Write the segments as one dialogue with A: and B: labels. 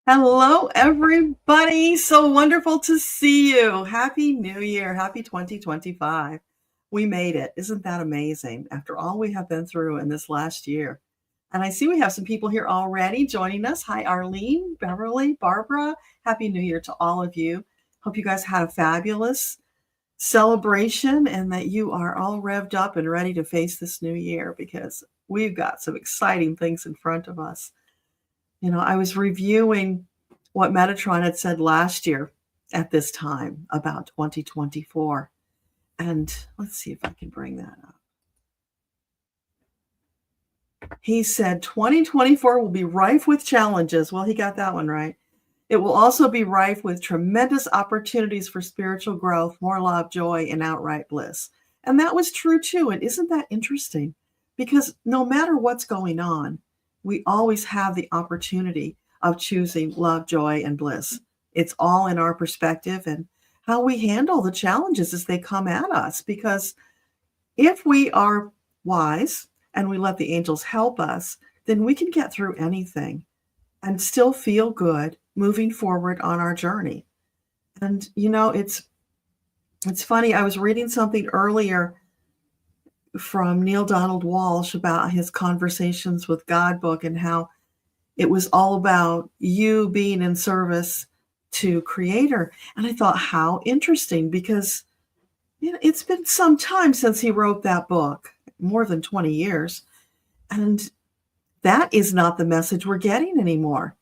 A: Hello, everybody. So wonderful to see you. Happy New Year. Happy 2025. We made it. Isn't that amazing after all we have been through in this last year? And I see we have some people here already joining us. Hi, Arlene, Beverly, Barbara. Happy New Year to all of you. Hope you guys had a fabulous celebration and that you are all revved up and ready to face this new year because we've got some exciting things in front of us. I was reviewing what Metatron had said last year at this time about 2024. And let's see if I can bring that up. He said 2024 will be rife with challenges. Well, he got that one right. It will also be rife with tremendous opportunities for spiritual growth, more love, joy, and outright bliss. And that was true too. And isn't that interesting? Because no matter what's going on, we always have the opportunity of choosing love, joy, and bliss. It's all in our perspective and how we handle the challenges as they come at us. Because if we are wise and we let the angels help us, then we can get through anything and still feel good moving forward on our journey. And it's funny. I was reading something earlier from Neil Donald Walsh about his Conversations with God book and how it was all about you being in service to Creator. And I thought, how interesting, because it's been some time since he wrote that book, more than 20 years. And that is not the message we're getting anymore.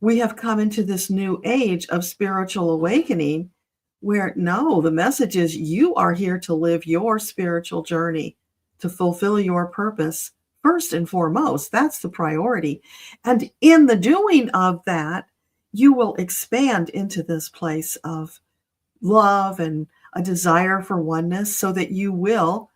A: We have come into this new age of spiritual awakening where no, the message is you are here to live your spiritual journey, to fulfill your purpose first and foremost. That's the priority. And in the doing of that, you will expand into this place of love and a desire for oneness so that you will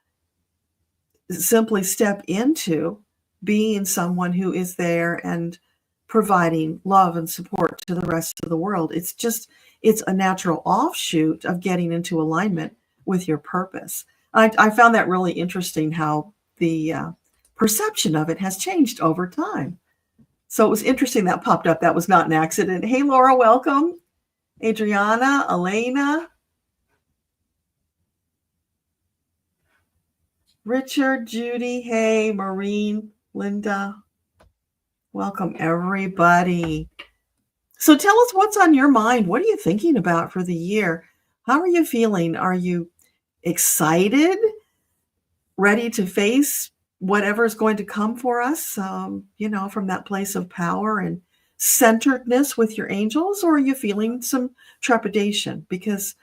A: simply step into being someone who is there and providing love and support to the rest of the world. It's a natural offshoot of getting into alignment with your purpose. I found that really interesting how the perception of it has changed over time. So it was interesting that popped up. That was not an accident. Hey, Laura, welcome. Adriana, Elena, Richard, Judy, hey, Maureen, Linda. Welcome, everybody. So tell us what's on your mind. What are you thinking about for the year? How are you feeling? Are you excited, ready to face whatever is going to come for us, from that place of power and centeredness with your angels? Or are you feeling some trepidation? Because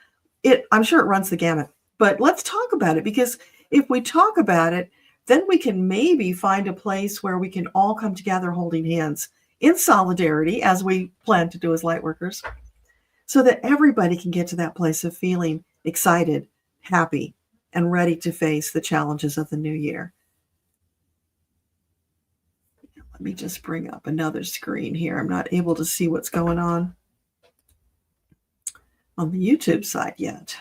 A: I'm sure it runs the gamut. But let's talk about it, because if we talk about it, then we can maybe find a place where we can all come together holding hands in solidarity, as we plan to do as light workers, so that everybody can get to that place of feeling excited, happy, and ready to face the challenges of the new year. Let me just bring up another screen here. I'm not able to see what's going on the YouTube side yet.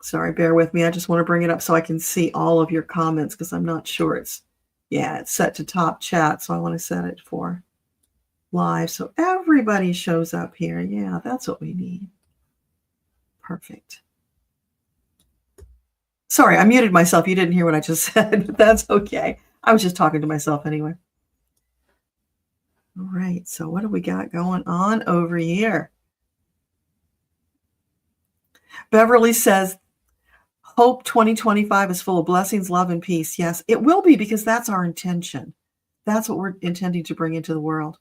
A: Sorry, bear with me. I just want to bring it up so I can see all of your comments, because I'm not sure it's set to top chat. So I want to set it for live so everybody shows up here. Yeah, that's what we need. Perfect. Sorry, I muted myself. You didn't hear what I just said, but that's okay. I was just talking to myself anyway. All right, so what do we got going on over here? Beverly says, hope 2025 is full of blessings, love, and peace. Yes, it will be, because that's our intention. That's what we're intending to bring into the world.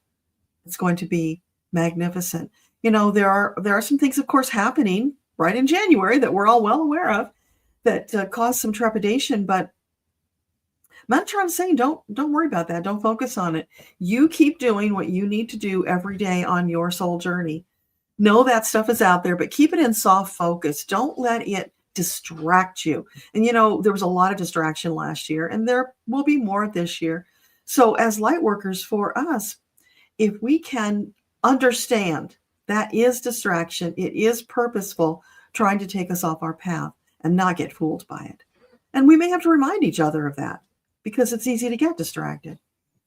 A: It's going to be magnificent. There are some things, of course, happening right in January that we're all well aware of that cause some trepidation. But Metatron is saying, don't worry about that. Don't focus on it. You keep doing what you need to do every day on your soul journey. Know that stuff is out there, but keep it in soft focus. Don't let it distract you. And there was a lot of distraction last year, and there will be more this year. So as light workers, for us, if we can understand that is distraction, it is purposeful, trying to take us off our path, and not get fooled by it. And we may have to remind each other of that because it's easy to get distracted,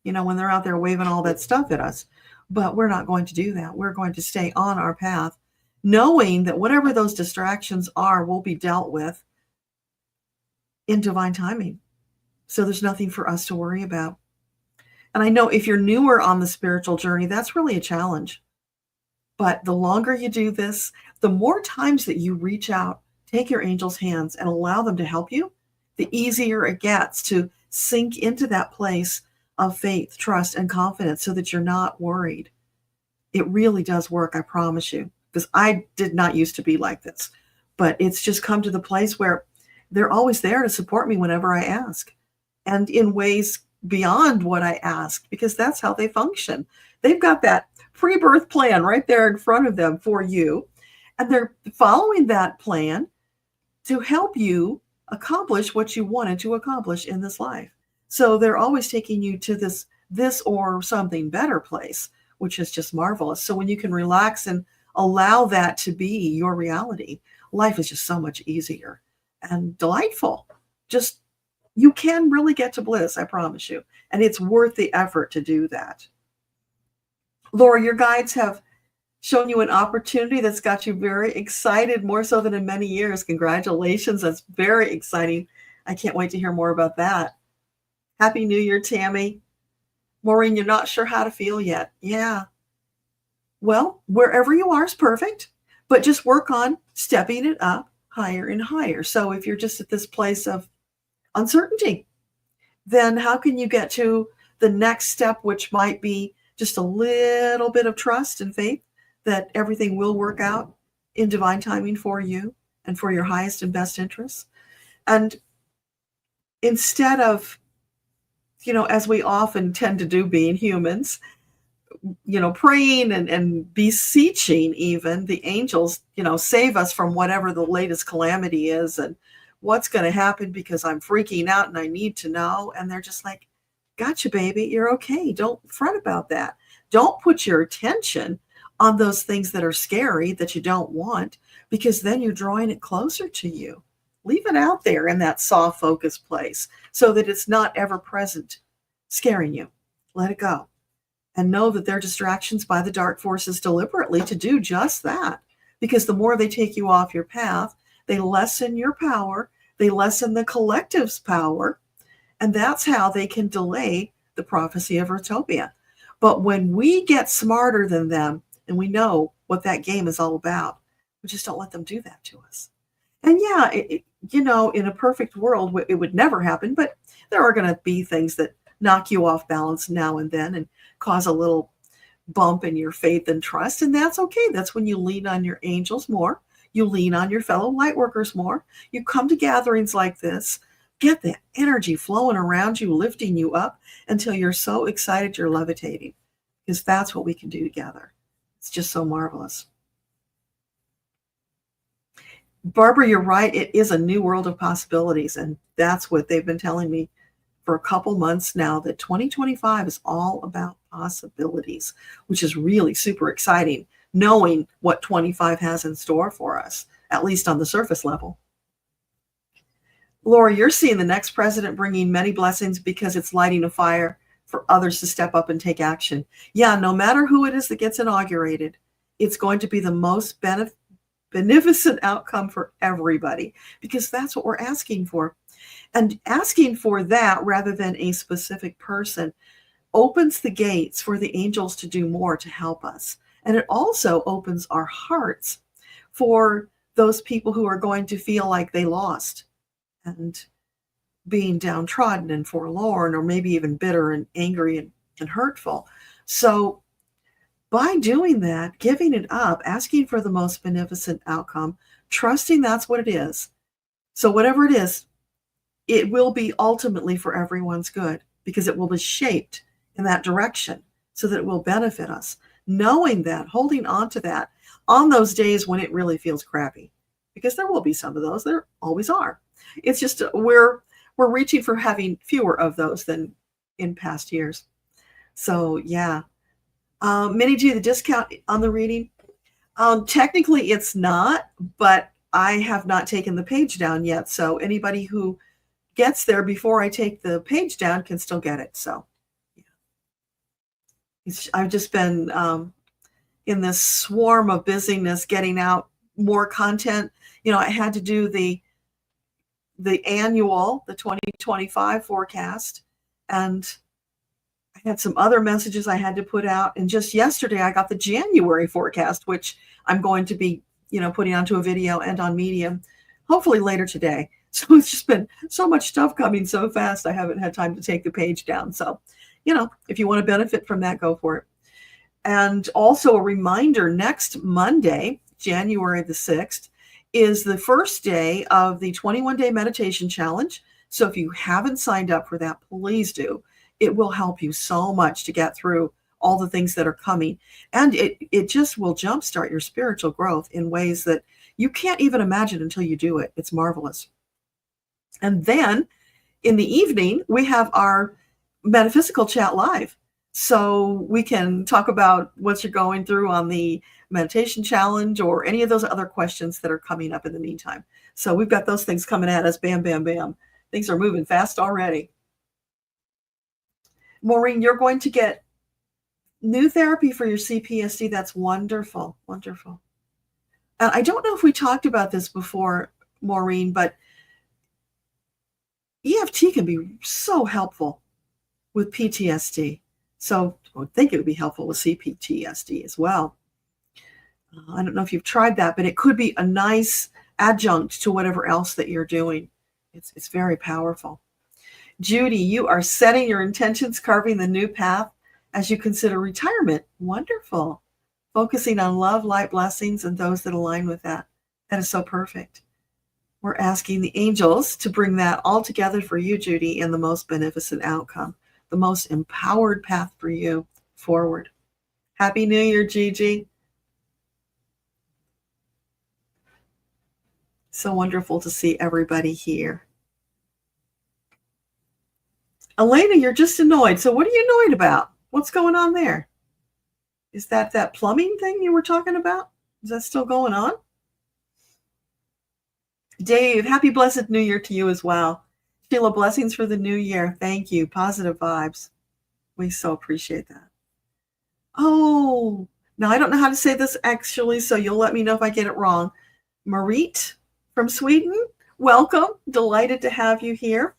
A: when they're out there waving all that stuff at us. But we're not going to do that. We're going to stay on our path, knowing that whatever those distractions are will be dealt with in divine timing. So there's nothing for us to worry about. And I know if you're newer on the spiritual journey, that's really a challenge. But the longer you do this, the more times that you reach out, take your angel's hands and allow them to help you, the easier it gets to sink into that place of faith, trust, and confidence so that you're not worried. It really does work, I promise you, because I did not used to be like this. But it's just come to the place where they're always there to support me whenever I ask, and in ways beyond what I ask, because that's how they function. They've got that pre-birth plan right there in front of them for you, and they're following that plan to help you accomplish what you wanted to accomplish in this life. So they're always taking you to this or something better place, which is just marvelous. So when you can relax and allow that to be your reality, life is just so much easier and delightful. Just, you can really get to bliss, I promise you. And it's worth the effort to do that. Laura, your guides have shown you an opportunity that's got you very excited, more so than in many years. Congratulations. That's very exciting. I can't wait to hear more about that. Happy New Year, Tammy. Maureen, you're not sure how to feel yet. Yeah. Well, wherever you are is perfect, but just work on stepping it up higher and higher. So if you're just at this place of uncertainty, then how can you get to the next step, which might be just a little bit of trust and faith that everything will work out in divine timing for you and for your highest and best interests? And instead of, as we often tend to do being humans, praying and beseeching even the angels, save us from whatever the latest calamity is and what's going to happen because I'm freaking out and I need to know. And they're just like, gotcha, baby, you're okay. Don't fret about that. Don't put your attention on those things that are scary that you don't want, because then you're drawing it closer to you. Leave it out there in that soft focus place so that it's not ever present scaring you. Let it go. And know that they're distractions by the dark forces deliberately to do just that. Because the more they take you off your path, they lessen your power, they lessen the collective's power, and that's how they can delay the prophecy of Utopia. But when we get smarter than them and we know what that game is all about, we just don't let them do that to us. And yeah, in a perfect world, it would never happen, but there are going to be things that knock you off balance now and then and cause a little bump in your faith and trust. And that's okay. That's when you lean on your angels more. You lean on your fellow light workers more. You come to gatherings like this, get the energy flowing around you, lifting you up until you're so excited you're levitating, because that's what we can do together. It's just so marvelous. Barbara, you're right. It is a new world of possibilities. And that's what they've been telling me for a couple months now, that 2025 is all about possibilities, which is really super exciting, knowing what 25 has in store for us, at least on the surface level. Laura, you're seeing the next president bringing many blessings because it's lighting a fire for others to step up and take action. Yeah, no matter who it is that gets inaugurated, it's going to be the most beneficent outcome for everybody, because that's what we're asking for. And asking for that rather than a specific person opens the gates for the angels to do more to help us. And it also opens our hearts for those people who are going to feel like they lost and being downtrodden and forlorn, or maybe even bitter and angry and hurtful. So by doing that, giving it up, asking for the most beneficent outcome, trusting that's what it is. So whatever it is, it will be ultimately for everyone's good, because it will be shaped in that direction so that it will benefit us. Knowing that, holding on to that on those days when it really feels crappy, because there will be some of those. There always are. It's just we're reaching for having fewer of those than in past years. So yeah. Minnie G, the discount on the reading, technically it's not, but I have not taken the page down yet. So anybody who gets there before I take the page down can still get it. So yeah. I've just been in this swarm of busyness, getting out more content. I had to do the annual, the 2025 forecast, and I had some other messages I had to put out. And just yesterday, I got the January forecast, which I'm going to be, putting onto a video and on Medium, hopefully later today. So it's just been so much stuff coming so fast, I haven't had time to take the page down. So, if you want to benefit from that, go for it. And also a reminder, next Monday, January the 6th, is the first day of the 21-day meditation challenge. So if you haven't signed up for that, please do. It will help you so much to get through all the things that are coming. And it just will jumpstart your spiritual growth in ways that you can't even imagine until you do it. It's marvelous. And then in the evening, we have our metaphysical chat live. So we can talk about what you're going through on the meditation challenge or any of those other questions that are coming up in the meantime. So we've got those things coming at us. Bam, bam, bam. Things are moving fast already. Maureen, you're going to get new therapy for your CPSD. That's wonderful. Wonderful. And I don't know if we talked about this before, Maureen, but EFT can be so helpful with PTSD. So I would think it would be helpful with CPTSD as well. I don't know if you've tried that, but it could be a nice adjunct to whatever else that you're doing. It's very powerful. Judy, you are setting your intentions, carving the new path as you consider retirement. Wonderful. Focusing on love, light, blessings, and those that align with that. That is so perfect. We're asking the angels to bring that all together for you, Judy, in the most beneficent outcome, the most empowered path for you forward. Happy New Year, Gigi. So wonderful to see everybody here. Elena, you're just annoyed. So what are you annoyed about? What's going on there? Is that plumbing thing you were talking about? Is that still going on? Dave, happy blessed New Year to you as well. Sheila, blessings for the new year. Thank you. Positive vibes. We so appreciate that. Oh, now I don't know how to say this actually, so you'll let me know if I get it wrong. Marit from Sweden, welcome. Delighted to have you here.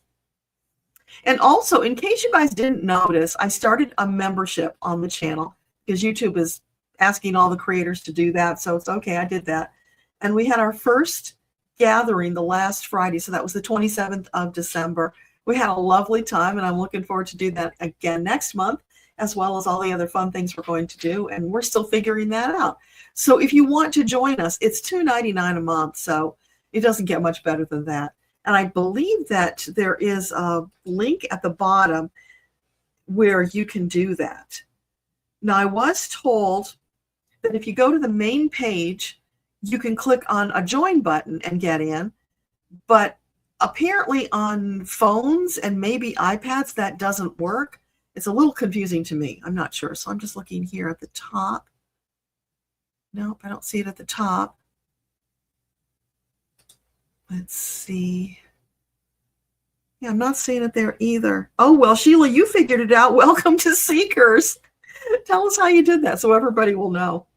A: And also, in case you guys didn't notice, I started a membership on the channel because YouTube is asking all the creators to do that. So it's okay, I did that. And we had our first gathering the last Friday. So that was the 27th of December. We had a lovely time, and I'm looking forward to do that again next month, as well as all the other fun things we're going to do. And we're still figuring that out. So if you want to join us, it's $2.99 a month. So it doesn't get much better than that. And I believe that there is a link at the bottom where you can do that. Now, I was told that if you go to the main page, you can click on a join button and get in. But apparently on phones and maybe iPads, that doesn't work. It's a little confusing to me. I'm not sure. So I'm just looking here at the top. Nope, I don't see it at the top. Let's see. Yeah, I'm not seeing it there either. Oh, well, Sheila, you figured it out. Welcome to Seekers. Tell us how you did that so everybody will know.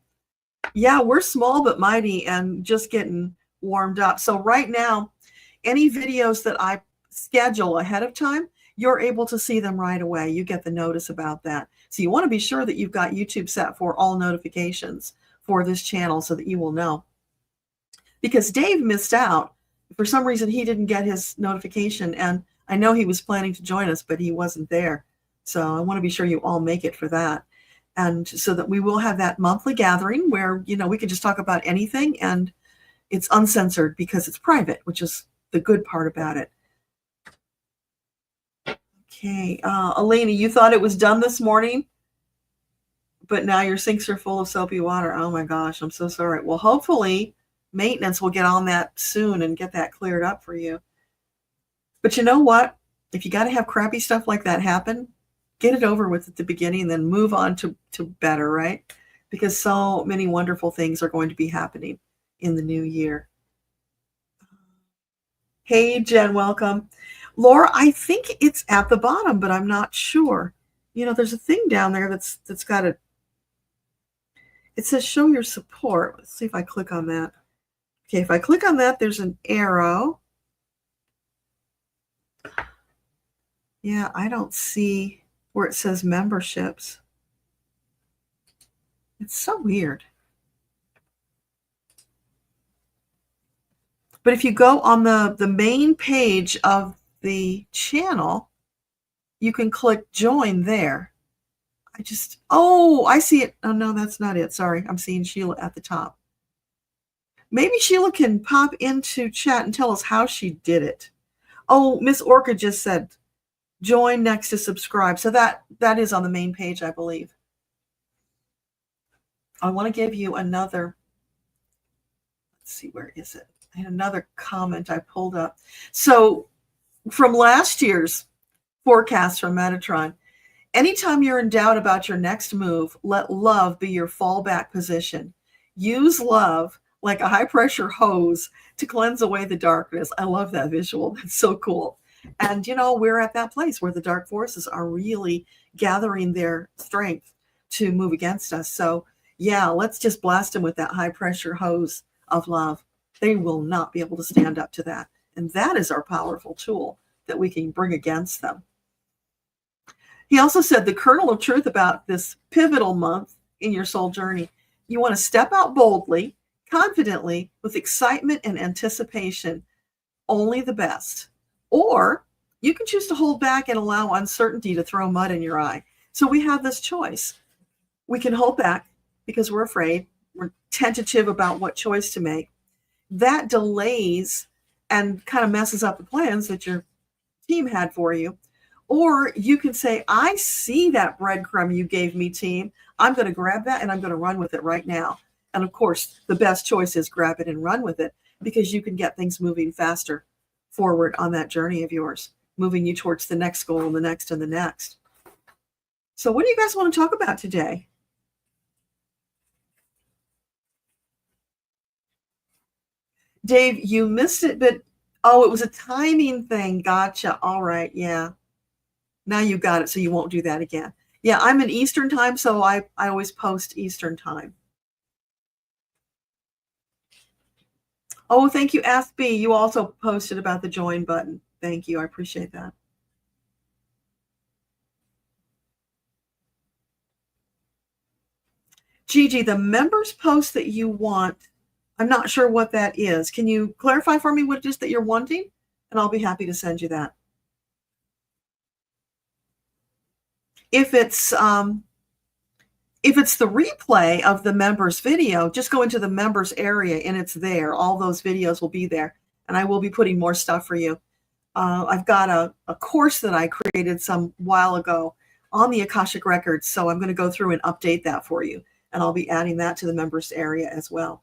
A: Yeah, we're small but mighty and just getting warmed up. So right now, any videos that I schedule ahead of time, you're able to see them right away. You get the notice about that. So you want to be sure that you've got YouTube set for all notifications for this channel so that you will know. Because Dave missed out. For some reason, he didn't get his notification, and I know he was planning to join us, but he wasn't there. So I want to be sure you all make it for that. And so that we will have that monthly gathering where, we can just talk about anything, and it's uncensored because it's private, which is the good part about it. Okay. Elena, you thought it was done this morning, but now your sinks are full of soapy water. Oh my gosh, I'm so sorry. Well, hopefully maintenance will get on that soon and get that cleared up for you. But you know what? If you got to have crappy stuff like that happen, get it over with at the beginning and then move on to better, right? Because so many wonderful things are going to be happening in the new year. Hey, Jen, welcome. Laura, I think it's at the bottom, but I'm not sure. There's a thing down there that's got it says show your support. Let's see if I click on that. Okay, if I click on that, there's an arrow. Yeah, I don't see where it says memberships. It's so weird. But if you go on the main page of the channel, you can click join there. I see it. Oh, no, that's not it. Sorry, I'm seeing Sheila at the top. Maybe Sheila can pop into chat and tell us how she did it. Oh, Miss Orchid just said join next to subscribe. So that is on the main page, I believe. I want to give you another. Let's see, where is it? I had another comment I pulled up. So from last year's forecast from Metatron, anytime you're in doubt about your next move, let love be your fallback position. Use love like a high-pressure hose to cleanse away the darkness. I love that visual. That's so cool. And, we're at that place where the dark forces are really gathering their strength to move against us. So, yeah, let's just blast them with that high-pressure hose of love. They will not be able to stand up to that. And that is our powerful tool that we can bring against them. He also said the kernel of truth about this pivotal month in your soul journey. You want to step out boldly, confidently, with excitement and anticipation, only the best. Or you can choose to hold back and allow uncertainty to throw mud in your eye. So we have this choice. We can hold back because we're afraid. We're tentative about what choice to make. That delays and kind of messes up the plans that your team had for you. Or you can say, I see that breadcrumb you gave me, team. I'm going to grab that and I'm going to run with it right now. And of course, the best choice is grab it and run with it, because you can get things moving faster forward on that journey of yours, moving you towards the next goal and the next and the next. So what do you guys want to talk about today? Dave, you missed it, but it was a timing thing. Gotcha. All right. Yeah. Now you got it, so you won't do that again. Yeah, I'm in Eastern time, so I always post Eastern time. Oh, thank you, Ask B. You also posted about the join button. Thank you. I appreciate that. Gigi, the members post that you want, I'm not sure what that is. Can you clarify for me what it is that you're wanting? And I'll be happy to send you that. If it's the replay of the members video, just go into the members area and it's there. All those videos will be there. And I will be putting more stuff for you. I've got a course that I created some while ago on the Akashic Records. So I'm going to go through and update that for you. And I'll be adding that to the members area as well.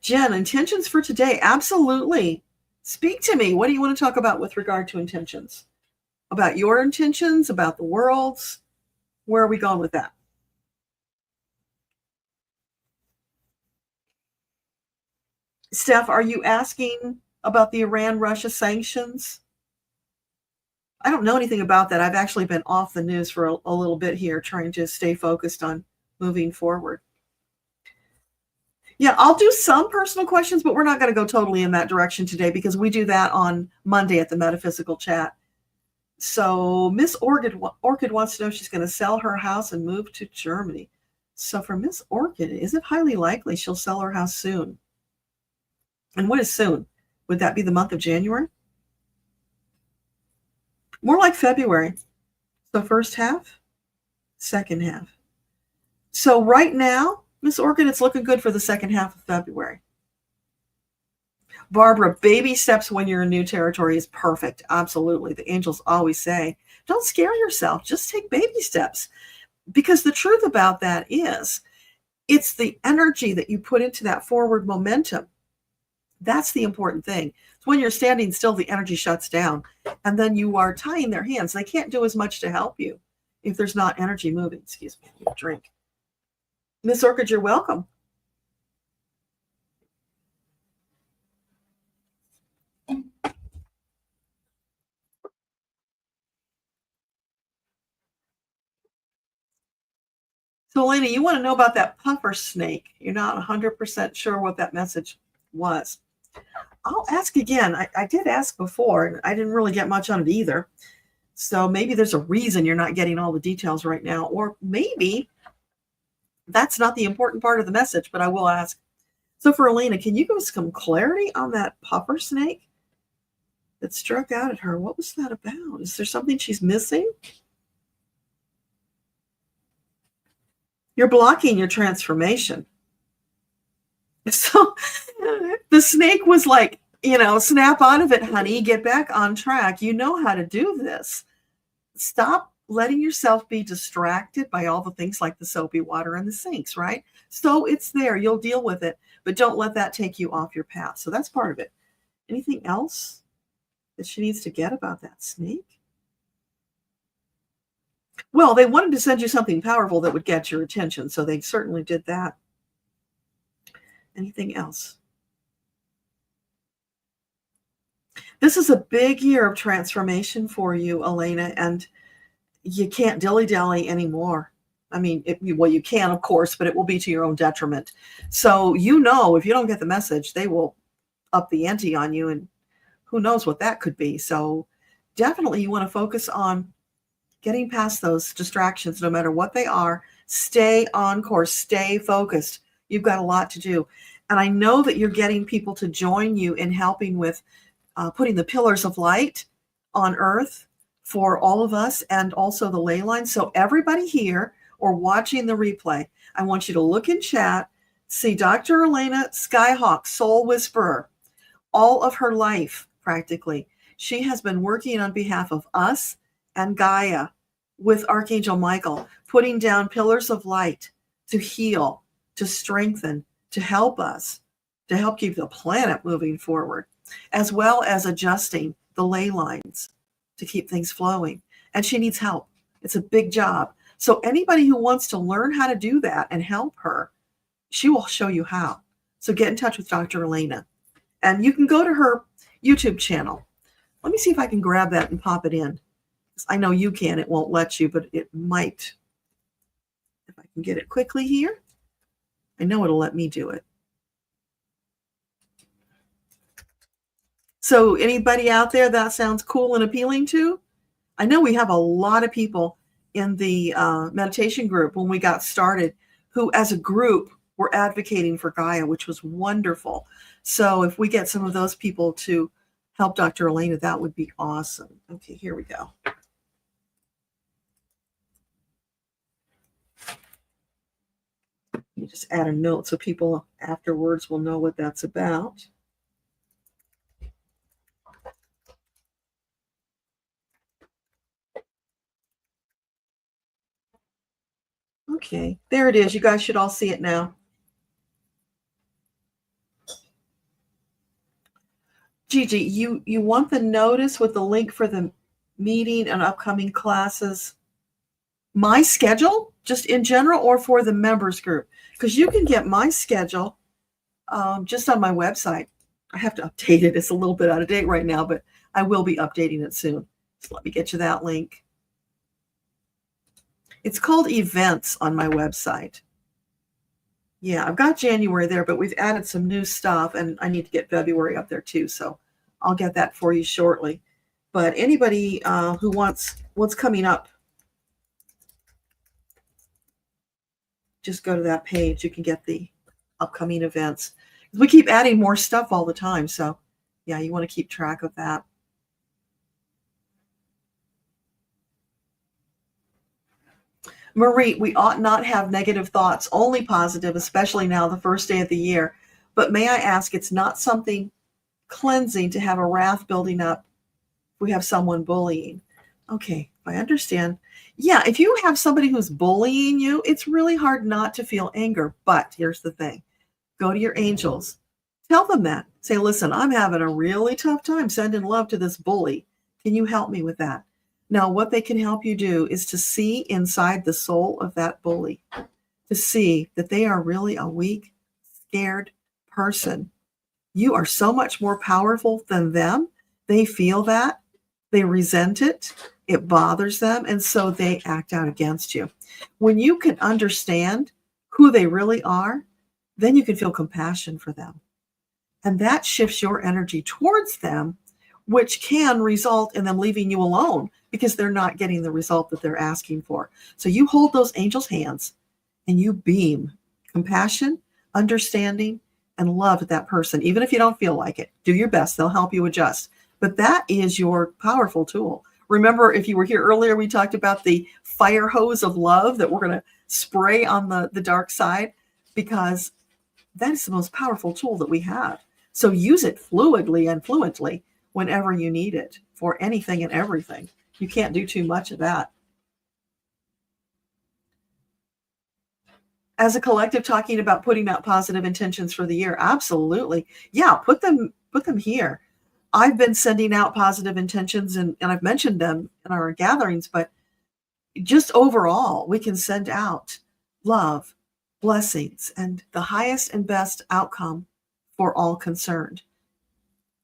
A: Jen, intentions for today. Absolutely. Speak to me. What do you want to talk about with regard to intentions? About your intentions, about the world's? Where are we going with that? Steph, are you asking about the Iran-Russia sanctions? I don't know anything about that. I've actually been off the news for a little bit here, trying to stay focused on moving forward. Yeah, I'll do some personal questions, but we're not going to go totally in that direction today, because we do that on Monday at the Metaphysical Chat. So Miss Orchid wants to know if she's going to sell her house and move to Germany. So for Miss Orchid, is it highly likely she'll sell her house soon? And what is soon? Would that be the month of January? More like February. So first half, second half. So right now, Miss Orchid, it's looking good for the second half of February. Barbara, baby steps when you're in new territory is perfect. Absolutely. The angels always say, don't scare yourself. Just take baby steps. Because the truth about that is, it's the energy that you put into that forward momentum. That's the important thing. So when you're standing still, the energy shuts down. And then you are tying their hands. They can't do as much to help you if there's not energy moving. Excuse me, I need a drink. Miss Orchid, you're welcome. So, Elena, you want to know about that puffer snake. You're not 100% sure what that message was. I'll ask again. I did ask before, and I didn't really get much on it either. So maybe there's a reason you're not getting all the details right now, or maybe that's not the important part of the message, but I will ask. So for Elena, can you give us some clarity on that puffer snake that struck out at her? What was that about? Is there something she's missing? You're blocking your transformation. So the snake was like, snap out of it, honey, get back on track. You know how to do this. Stop letting yourself be distracted by all the things like the soapy water and the sinks, right? So it's there. You'll deal with it, but don't let that take you off your path. So that's part of it. Anything else that she needs to get about that snake? Well, they wanted to send you something powerful that would get your attention, so they certainly did that. Anything else? This is a big year of transformation for you, Elena, and you can't dilly-dally anymore. I mean, you can, of course, but it will be to your own detriment. So, if you don't get the message, they will up the ante on you, and who knows what that could be. So definitely you want to focus on getting past those distractions, no matter what they are. Stay on course, stay focused. You've got a lot to do. And I know that you're getting people to join you in helping with putting the pillars of light on earth for all of us, and also the ley lines. So everybody here or watching the replay, I want you to look in chat, see Dr. Elena Skyhawk, Soul Whisperer. All of her life, practically, she has been working on behalf of us and Gaia with Archangel Michael, putting down pillars of light to heal, to strengthen, to help us, to help keep the planet moving forward, as well as adjusting the ley lines to keep things flowing. And she needs help. It's a big job. So anybody who wants to learn how to do that and help her, she will show you how. So get in touch with Dr. Elena. And you can go to her YouTube channel. Let me see if I can grab that and pop it in. I know you can. It won't let you, but it might. If I can get it quickly here. I know it'll let me do it. So anybody out there that sounds cool and appealing to? I know we have a lot of people in the meditation group when we got started who, as a group, were advocating for Gaia, which was wonderful. So if we get some of those people to help Dr. Elena, that would be awesome. Okay, here we go. You just add a note so people afterwards will know what that's about. Okay, there it is. You guys should all see it now. Gigi, you want the notice with the link for the meeting and upcoming classes? My schedule, just in general, or for the members group? Because you can get my schedule just on my website. I have to update it. It's a little bit out of date right now, but I will be updating it soon. So let me get you that link. It's called events on my website. Yeah, I've got January there, but we've added some new stuff, and I need to get February up there too. So I'll get that for you shortly. But anybody who wants what's coming up, just go to that page. You can get the upcoming events. We keep adding more stuff all the time. So yeah, you want to keep track of that. Marie, we ought not have negative thoughts, only positive, especially now, the first day of the year. But may I ask, it's not something cleansing to have a wrath building up if we have someone bullying. Okay, I understand. Yeah, if you have somebody who's bullying you, it's really hard not to feel anger. But here's the thing. Go to your angels. Tell them that. Say, listen, I'm having a really tough time sending love to this bully. Can you help me with that? Now, what they can help you do is to see inside the soul of that bully, to see that they are really a weak, scared person. You are so much more powerful than them. They feel that. They resent it. It bothers them, and so they act out against you. When you can understand who they really are, then you can feel compassion for them. And that shifts your energy towards them, which can result in them leaving you alone because they're not getting the result that they're asking for. So you hold those angels' hands and you beam compassion, understanding, and love at that person, even if you don't feel like it. Do your best. They'll help you adjust. But that is your powerful tool. Remember, if you were here earlier, we talked about the fire hose of love that we're going to spray on the dark side, because that is the most powerful tool that we have. So use it fluidly and fluently whenever you need it for anything and everything. You can't do too much of that. As a collective, talking about putting out positive intentions for the year, absolutely. Yeah, put them here. I've been sending out positive intentions, and I've mentioned them in our gatherings, but just overall, we can send out love, blessings, and the highest and best outcome for all concerned.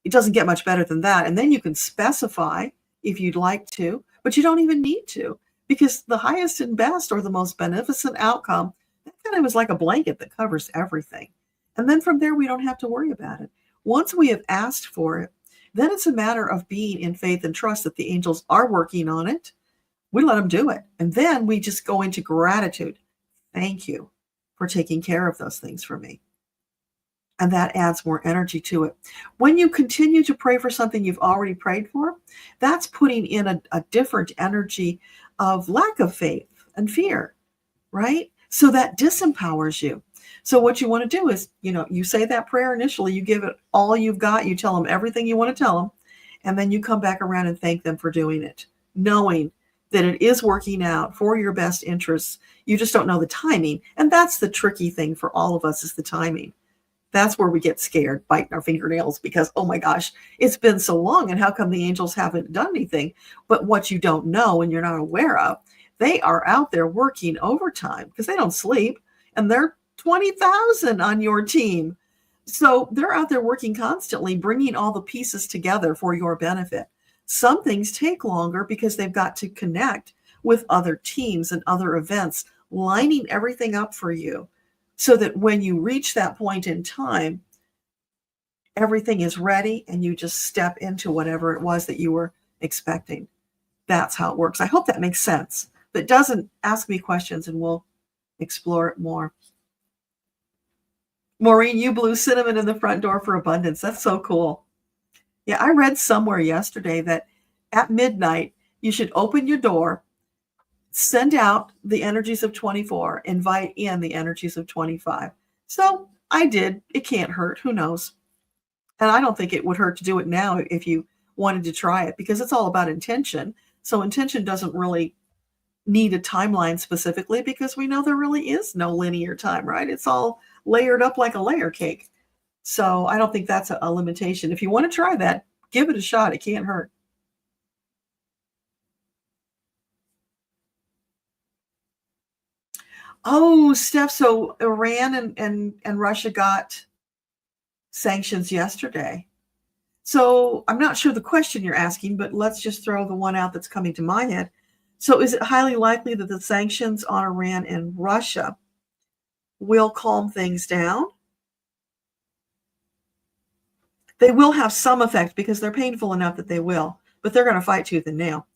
A: It doesn't get much better than that. And then you can specify if you'd like to, but you don't even need to, because the highest and best, or the most beneficent outcome, that kind of is like a blanket that covers everything. And then from there, we don't have to worry about it. Once we have asked for it, then it's a matter of being in faith and trust that the angels are working on it. We let them do it. And then we just go into gratitude. Thank you for taking care of those things for me. And that adds more energy to it. When you continue to pray for something you've already prayed for, that's putting in a different energy of lack of faith and fear, right? So that disempowers you. So what you want to do is, you say that prayer initially, you give it all you've got, you tell them everything you want to tell them, and then you come back around and thank them for doing it, knowing that it is working out for your best interests. You just don't know the timing. And that's the tricky thing for all of us, is the timing. That's where we get scared, biting our fingernails, because, oh my gosh, it's been so long, and how come the angels haven't done anything? But what you don't know and you're not aware of, they are out there working overtime because they don't sleep, and they're 20,000 on your team. So they're out there working constantly, bringing all the pieces together for your benefit. Some things take longer because they've got to connect with other teams and other events, lining everything up for you, so that when you reach that point in time, everything is ready and you just step into whatever it was that you were expecting. That's how it works. I hope that makes sense. But it doesn't, ask me questions and we'll explore it more. Maureen, you blew cinnamon in the front door for abundance. That's so cool. Yeah, I read somewhere yesterday that at midnight, you should open your door, send out the energies of 24, invite in the energies of 25. So I did. It can't hurt. Who knows? And I don't think it would hurt to do it now if you wanted to try it, because it's all about intention. So intention doesn't really need a timeline specifically, because we know there really is no linear time, right? It's all layered up like a layer cake. So I don't think that's a limitation. If you want to try that, give it a shot. It can't hurt. Oh, Steph, so Iran and Russia got sanctions yesterday. So I'm not sure the question you're asking, but let's just throw the one out that's coming to my head. So is it highly likely that the sanctions on Iran and Russia will calm things down? They will have some effect because they're painful enough that they will, but they're going to fight tooth and nail.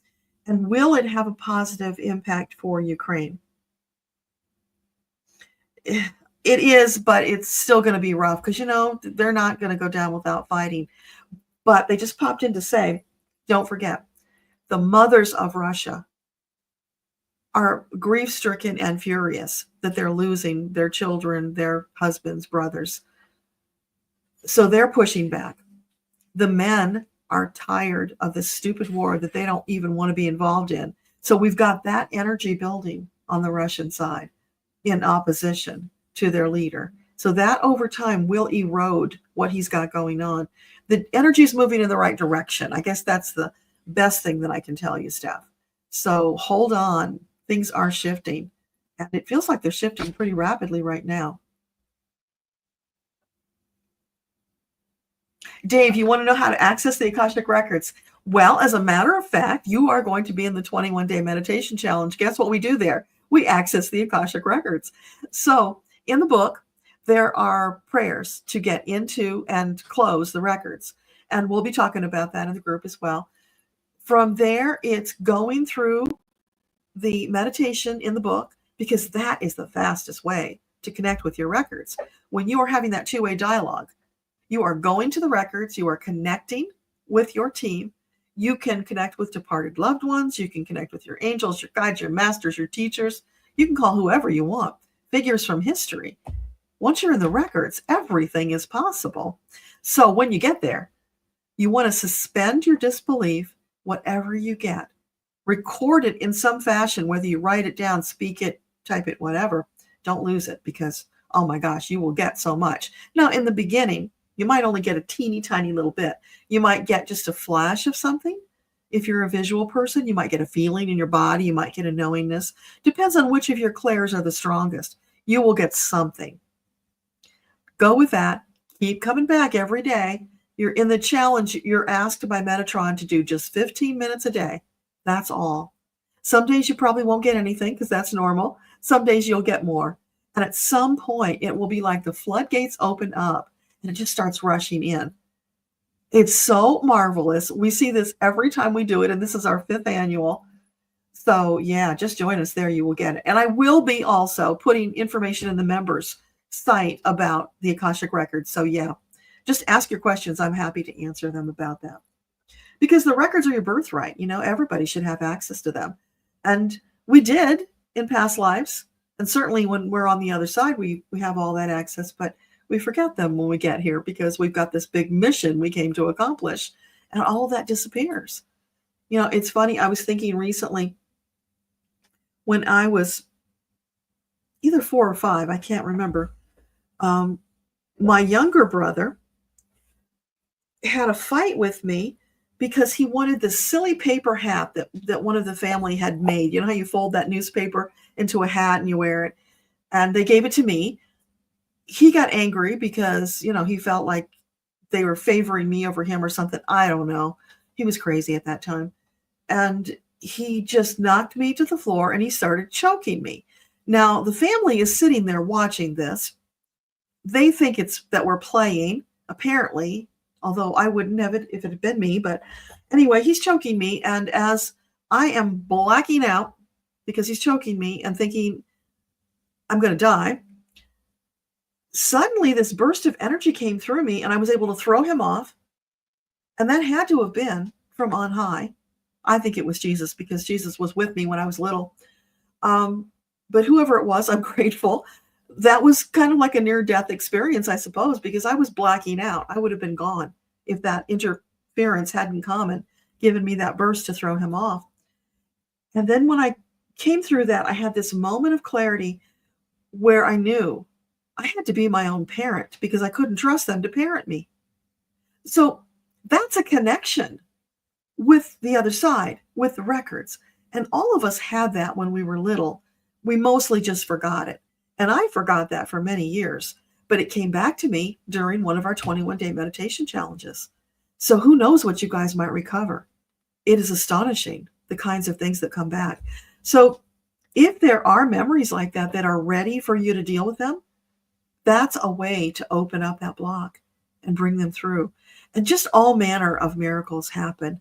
A: And will it have a positive impact for Ukraine? It is, but it's still going to be rough because, they're not going to go down without fighting. But they just popped in to say, don't forget, the mothers of Russia are grief-stricken and furious that they're losing their children, their husbands, brothers. So they're pushing back. The men are tired of this stupid war that they don't even want to be involved in. So we've got that energy building on the Russian side in opposition to their leader. So that over time will erode what he's got going on. The energy is moving in the right direction. I guess that's the best thing that I can tell you, Steph. So hold on. Things are shifting. And it feels like they're shifting pretty rapidly right now. Dave, you want to know how to access the Akashic Records? Well, as a matter of fact, you are going to be in the 21-day meditation challenge. Guess what we do there? We access the Akashic Records. So in the book, there are prayers to get into and close the records. And we'll be talking about that in the group as well. From there, it's going through the meditation in the book, because that is the fastest way to connect with your records. When you are having that two-way dialogue, you are going to the records, you are connecting with your team. You can connect with departed loved ones. You can connect with your angels, your guides, your masters, your teachers. You can call whoever you want, figures from history. Once you're in the records, everything is possible. So when you get there, you want to suspend your disbelief, whatever you get. Record it in some fashion, whether you write it down, speak it, type it, whatever. Don't lose it, because, oh my gosh, you will get so much. Now, in the beginning, you might only get a teeny tiny little bit. You might get just a flash of something. If you're a visual person, you might get a feeling in your body. You might get a knowingness. Depends on which of your clairs are the strongest. You will get something. Go with that. Keep coming back every day. You're in the challenge. You're asked by Metatron to do just 15 minutes a day. That's all. Some days you probably won't get anything, because that's normal. Some days you'll get more. And at some point, it will be like the floodgates open up and it just starts rushing in. It's so marvelous. We see this every time we do it, and this is our 5th annual. So yeah, just join us there. You will get it. And I will be also putting information in the members site about the Akashic Records. So yeah, just ask your questions. I'm happy to answer them about that. Because the records are your birthright. You know, everybody should have access to them. And we did in past lives. And certainly when we're on the other side, we have all that access, but we forget them when we get here, because we've got this big mission we came to accomplish, and all of that disappears. You know, it's funny. I was thinking recently, when I was either 4 or 5, I can't remember, my younger brother had a fight with me because he wanted this silly paper hat that one of the family had made. You know how you fold that newspaper into a hat and you wear it? And they gave it to me. He got angry because, you know, he felt like they were favoring me over him or something. I don't know. He was crazy at that time. And he just knocked me to the floor and he started choking me. Now, the family is sitting there watching this. They think it's that we're playing, apparently, although I wouldn't have it if it had been me. But anyway, he's choking me. And as I am blacking out because he's choking me and thinking I'm going to die, suddenly this burst of energy came through me and I was able to throw him off. And that had to have been from on high. I think it was Jesus, because Jesus was with me when I was little. But whoever it was, I'm grateful. That was kind of like a near-death experience, I suppose, because I was blacking out. I would have been gone if that interference hadn't come and given me that burst to throw him off. And then when I came through that, I had this moment of clarity where I knew I had to be my own parent, because I couldn't trust them to parent me. So that's a connection with the other side, with the records. And all of us had that when we were little. We mostly just forgot it. And I forgot that for many years. But it came back to me during one of our 21-day meditation challenges. So who knows what you guys might recover. It is astonishing, the kinds of things that come back. So if there are memories like that that are ready for you to deal with them, that's a way to open up that block and bring them through. And just all manner of miracles happen.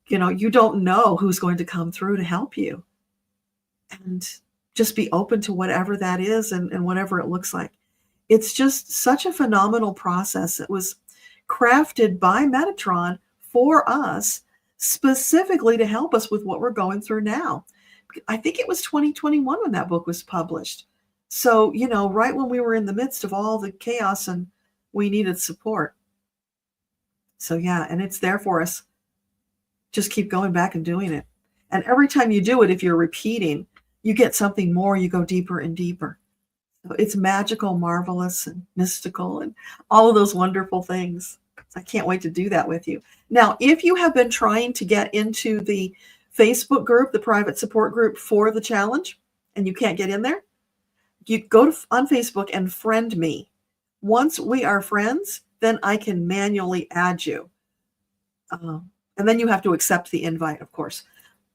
A: You know, you don't know who's going to come through to help you. And just be open to whatever that is and whatever it looks like. It's just such a phenomenal process. It was crafted by Metatron for us, specifically to help us with what we're going through now. I think it was 2021 when that book was published. So, you know, right when we were in the midst of all the chaos and we needed support. So yeah, and it's there for us. Just keep going back and doing it. And every time you do it, if you're repeating, you get something more, you go deeper and deeper. So it's magical, marvelous, and mystical, and all of those wonderful things. I can't wait to do that with you. Now, if you have been trying to get into the Facebook group, the private support group for the challenge, and you can't get in there, you go on Facebook and friend me. Once we are friends, then I can manually add you. And then you have to accept the invite, of course.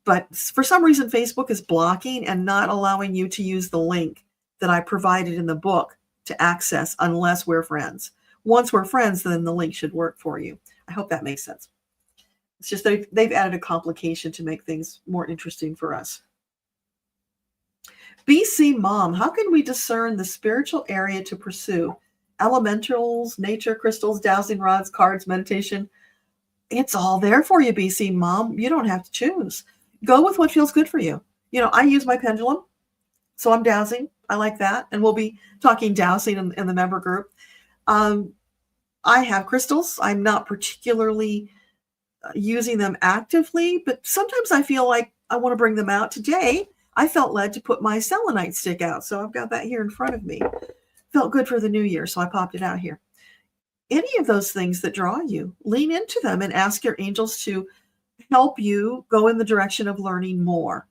A: But for some reason, Facebook is blocking and not allowing you to use the link that I provided in the book to access unless we're friends. Once we're friends, then the link should work for you. I hope that makes sense. It's just they've added a complication to make things more interesting for us. BC Mom, how can we discern the spiritual area to pursue? Elementals, nature, crystals, dowsing rods, cards, meditation. It's all there for you, BC Mom. You don't have to choose. Go with what feels good for you. I use my pendulum, so I'm dowsing. I like that. And we'll be talking dowsing in the member group. I have crystals. I'm not particularly using them actively, but sometimes I feel like I want to bring them out. Today, I felt led to put my selenite stick out. So I've got that here in front of me. Felt good for the new year, so I popped it out here. Any of those things that draw you, lean into them and ask your angels to help you go in the direction of learning more,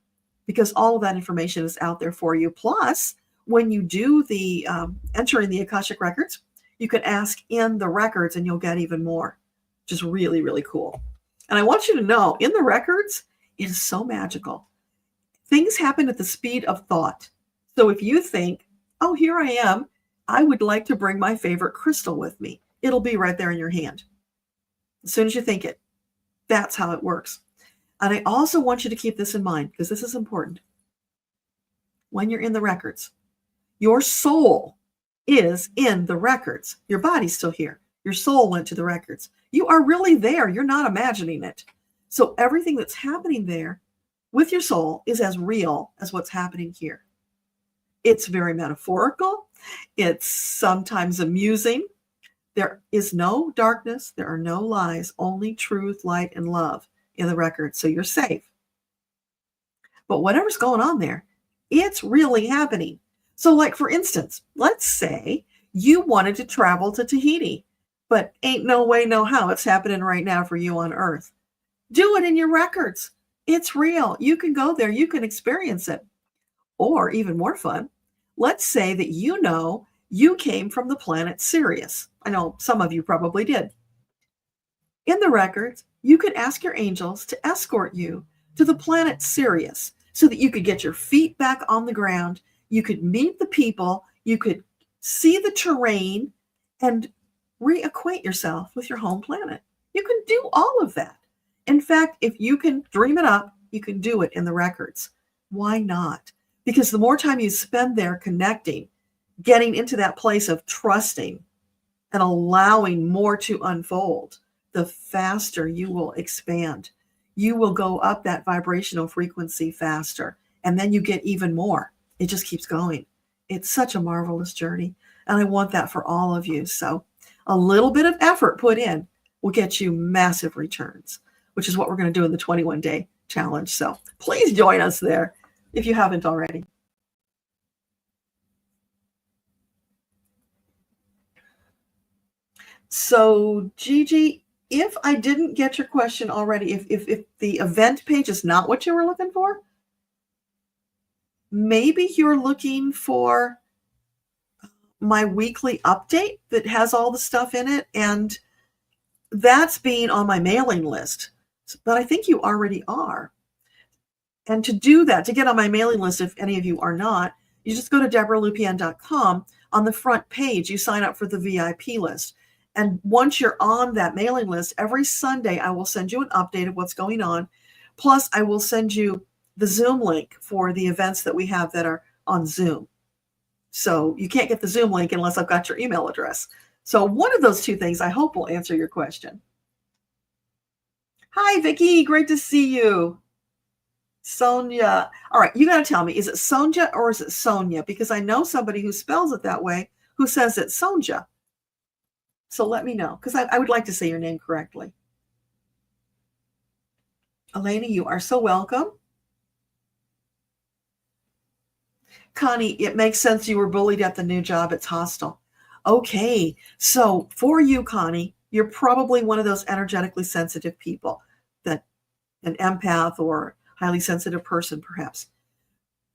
A: because all of that information is out there for you. Plus, when you do the entering the Akashic records, you can ask in the records and you'll get even more, which is really, really cool. And I want you to know, in the records, it is so magical. Things happen at the speed of thought. So if you think, oh, here I am, I would like to bring my favorite crystal with me, it'll be right there in your hand as soon as you think it. That's how it works. And I also want you to keep this in mind, because this is important. When you're in the records, your soul is in the records. Your body's still here. Your soul went to the records. You are really there. You're not imagining it. So everything that's happening there with your soul is as real as what's happening here. It's very metaphorical. It's sometimes amusing. There is no darkness. There are no lies, only truth, light, and love in the record. So you're safe. But whatever's going on there, it's really happening. So like, for instance, let's say you wanted to travel to Tahiti, but ain't no way, no how. It's happening right now for you on Earth. Do it in your records. It's real. You can go there. You can experience it. Or even more fun, let's say that you came from the planet Sirius. I know some of you probably did. In the records, you could ask your angels to escort you to the planet Sirius so that you could get your feet back on the ground. You could meet the people. You could see the terrain and reacquaint yourself with your home planet. You can do all of that. In fact, if you can dream it up, you can do it in the records. Why not? Because the more time you spend there connecting, getting into that place of trusting and allowing more to unfold, the faster you will expand. You will go up that vibrational frequency faster, and then you get even more. It just keeps going. It's such a marvelous journey, and I want that for all of you. So a little bit of effort put in will get you massive returns, which is what we're going to do in the 21-day challenge. So please join us there if you haven't already. So Gigi, if I didn't get your question already, if the event page is not what you were looking for, maybe you're looking for my weekly update that has all the stuff in it, and that's being on my mailing list. But I think you already are. And to do that, to get on my mailing list, if any of you are not, you just go to deboralupien.com. On the front page, you sign up for the VIP list. And once you're on that mailing list, every Sunday, I will send you an update of what's going on. Plus, I will send you the Zoom link for the events that we have that are on Zoom. So you can't get the Zoom link unless I've got your email address. So one of those two things, I hope, will answer your question. Hi, Vicki. Great to see you. Sonia. All right, you got to tell me, is it Sonja or is it Sonia? Because I know somebody who spells it that way who says it's Sonja. So let me know, because I would like to say your name correctly. Elena, you are so welcome. Connie, it makes sense you were bullied at the new job. It's hostile. Okay, so for you, Connie, you're probably one of those energetically sensitive people, that an empath or highly sensitive person, perhaps.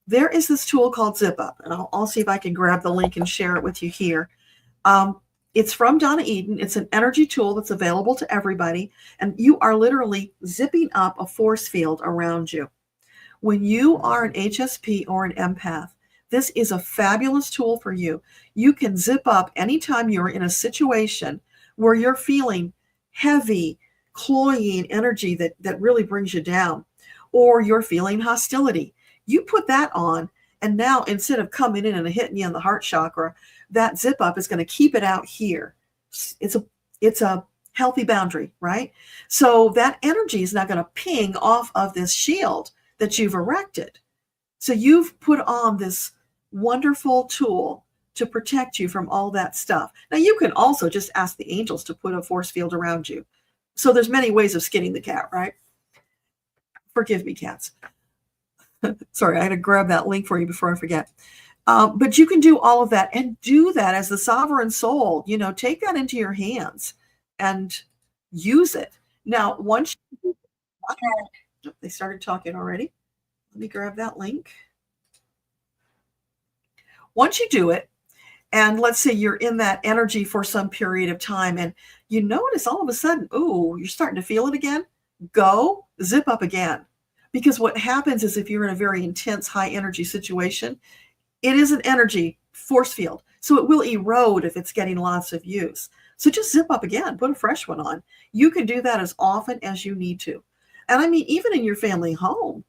A: There is this tool called Zip Up, and I'll see if I can grab the link and share it with you here. It's from Donna Eden. It's an energy tool that's available to everybody. And you are literally zipping up a force field around you. When you are an HSP or an empath, this is a fabulous tool for you. You can zip up anytime you're in a situation where you're feeling heavy, cloying energy that really brings you down, or you're feeling hostility. You put that on, and now instead of coming in and hitting you in the heart chakra, that zip up is going to keep it out here. It's a healthy boundary, right? So that energy is not going to ping off of this shield that you've erected. So you've put on this wonderful tool to protect you from all that stuff. Now you can also just ask the angels to put a force field around you. So there's many ways of skinning the cat, right? Forgive me, cats. Sorry, I had to grab that link for you before I forget. But you can do all of that and do that as the sovereign soul. Take that into your hands and use it. Now, once they started talking already. Let me grab that link. Once you do it, and let's say you're in that energy for some period of time, and you notice all of a sudden, ooh, you're starting to feel it again, go zip up again. Because what happens is if you're in a very intense, high energy situation, it is an energy force field. So it will erode if it's getting lots of use. So just zip up again, put a fresh one on. You can do that as often as you need to. And I mean, even in your family home,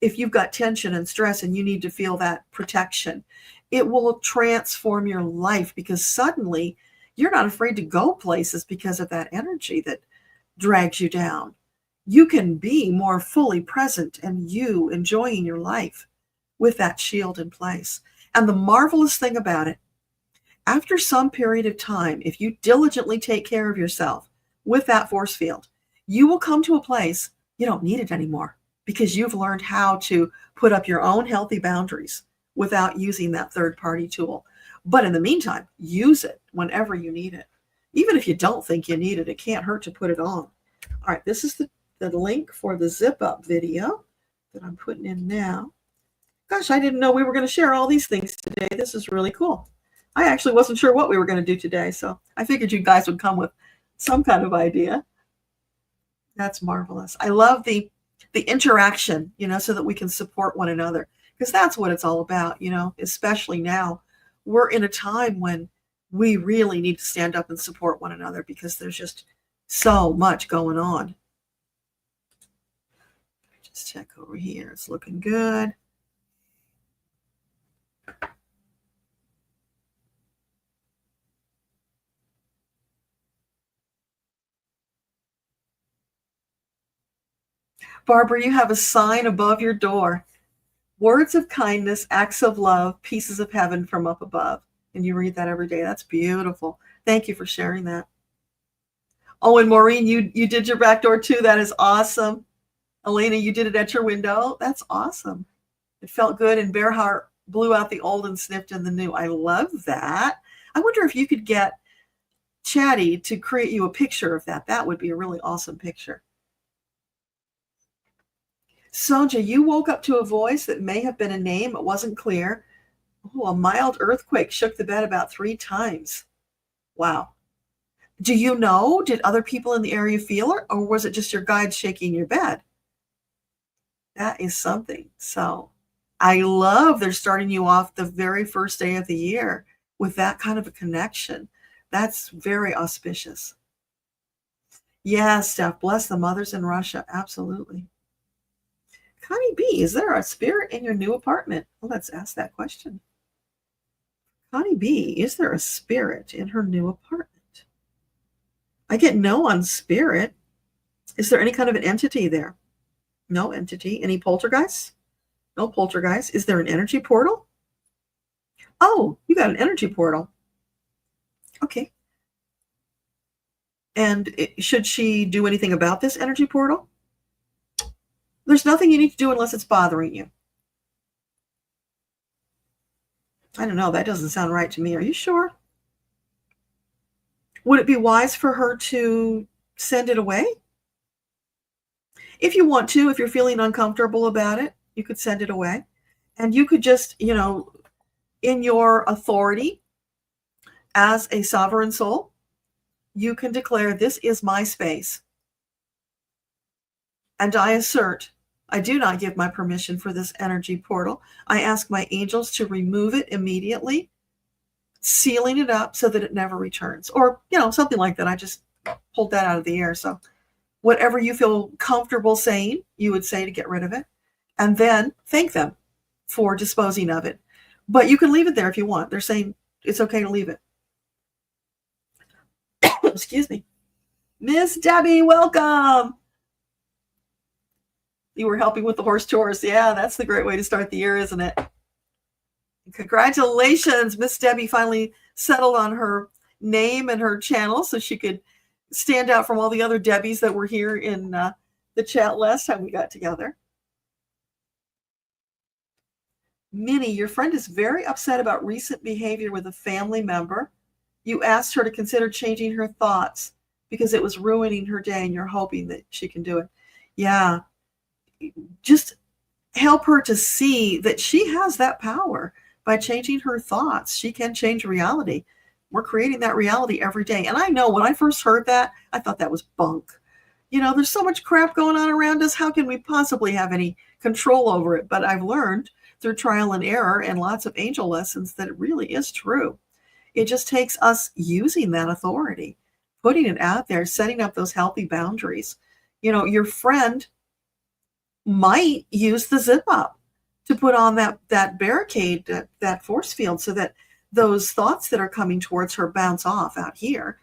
A: if you've got tension and stress and you need to feel that protection, it will transform your life because suddenly you're not afraid to go places because of that energy that drags you down. You can be more fully present and you enjoying your life with that shield in place. And the marvelous thing about it, after some period of time, if you diligently take care of yourself with that force field, you will come to a place you don't need it anymore because you've learned how to put up your own healthy boundaries without using that third-party tool. But in the meantime, use it whenever you need it. Even if you don't think you need it, it can't hurt to put it on. All right, this is the link for the zip-up video that I'm putting in now. Gosh, I didn't know we were going to share all these things today. This is really cool. I actually wasn't sure what we were going to do today, so I figured you guys would come with some kind of idea. That's marvelous. I love the interaction, so that we can support one another, because that's what it's all about, especially now. We're in a time when we really need to stand up and support one another because there's just so much going on. Just check over here. It's looking good. Barbara, you have a sign above your door. Words of kindness, acts of love, pieces of heaven from up above. And you read that every day. That's beautiful. Thank you for sharing that. Oh, and Maureen, you did your back door too. That is awesome. Elena, you did it at your window. That's awesome. It felt good, and Bearheart blew out the old and sniffed in the new. I love that. I wonder if you could get Chatty to create you a picture of that. That would be a really awesome picture. Sonja, you woke up to a voice that may have been a name. It wasn't clear. Oh, a mild earthquake shook the bed about 3 times. Wow. Do you know, did other people in the area feel it, or was it just your guide shaking your bed? That is something. So I love they're starting you off the very first day of the year with that kind of a connection. That's very auspicious. Yeah, Steph, bless the mothers in Russia. Absolutely. Connie B, is there a spirit in your new apartment? Well, let's ask that question. Connie B, is there a spirit in her new apartment? I get no on spirit. Is there any kind of an entity there? No entity. Any poltergeists? No poltergeist. Is there an energy portal? Oh, you got an energy portal. Okay. And should she do anything about this energy portal? There's nothing you need to do unless it's bothering you. I don't know. That doesn't sound right to me. Are you sure? Would it be wise for her to send it away? If you want to, if you're feeling uncomfortable about it, you could send it away. And you could just, in your authority, As a sovereign soul, you can declare, this is my space. And I assert, I do not give my permission for this energy portal. I ask my angels to remove it immediately, sealing it up so that it never returns. Or, something like that. I just pulled that out of the air. So whatever you feel comfortable saying, you would say to get rid of it. And then thank them for disposing of it. But you can leave it there if you want. They're saying it's okay to leave it. Excuse me. Miss Debbie, welcome. You were helping with the horse chores. Yeah, that's the great way to start the year, isn't it? Congratulations. Miss Debbie finally settled on her name and her channel so she could stand out from all the other Debbies that were here in the chat last time we got together. Minnie, your friend is very upset about recent behavior with a family member. You asked her to consider changing her thoughts because it was ruining her day, and you're hoping that she can do it. Yeah. Just help her to see that she has that power. By changing her thoughts, she can change reality. We're creating that reality every day. And I know when I first heard that, I thought that was bunk. There's so much crap going on around us. How can we possibly have any control over it? But I've learned through trial and error and lots of angel lessons that it really is true. It just takes us using that authority, putting it out there, setting up those healthy boundaries. Your friend might use the zip up to put on that barricade, that force field, so that those thoughts that are coming towards her bounce off out here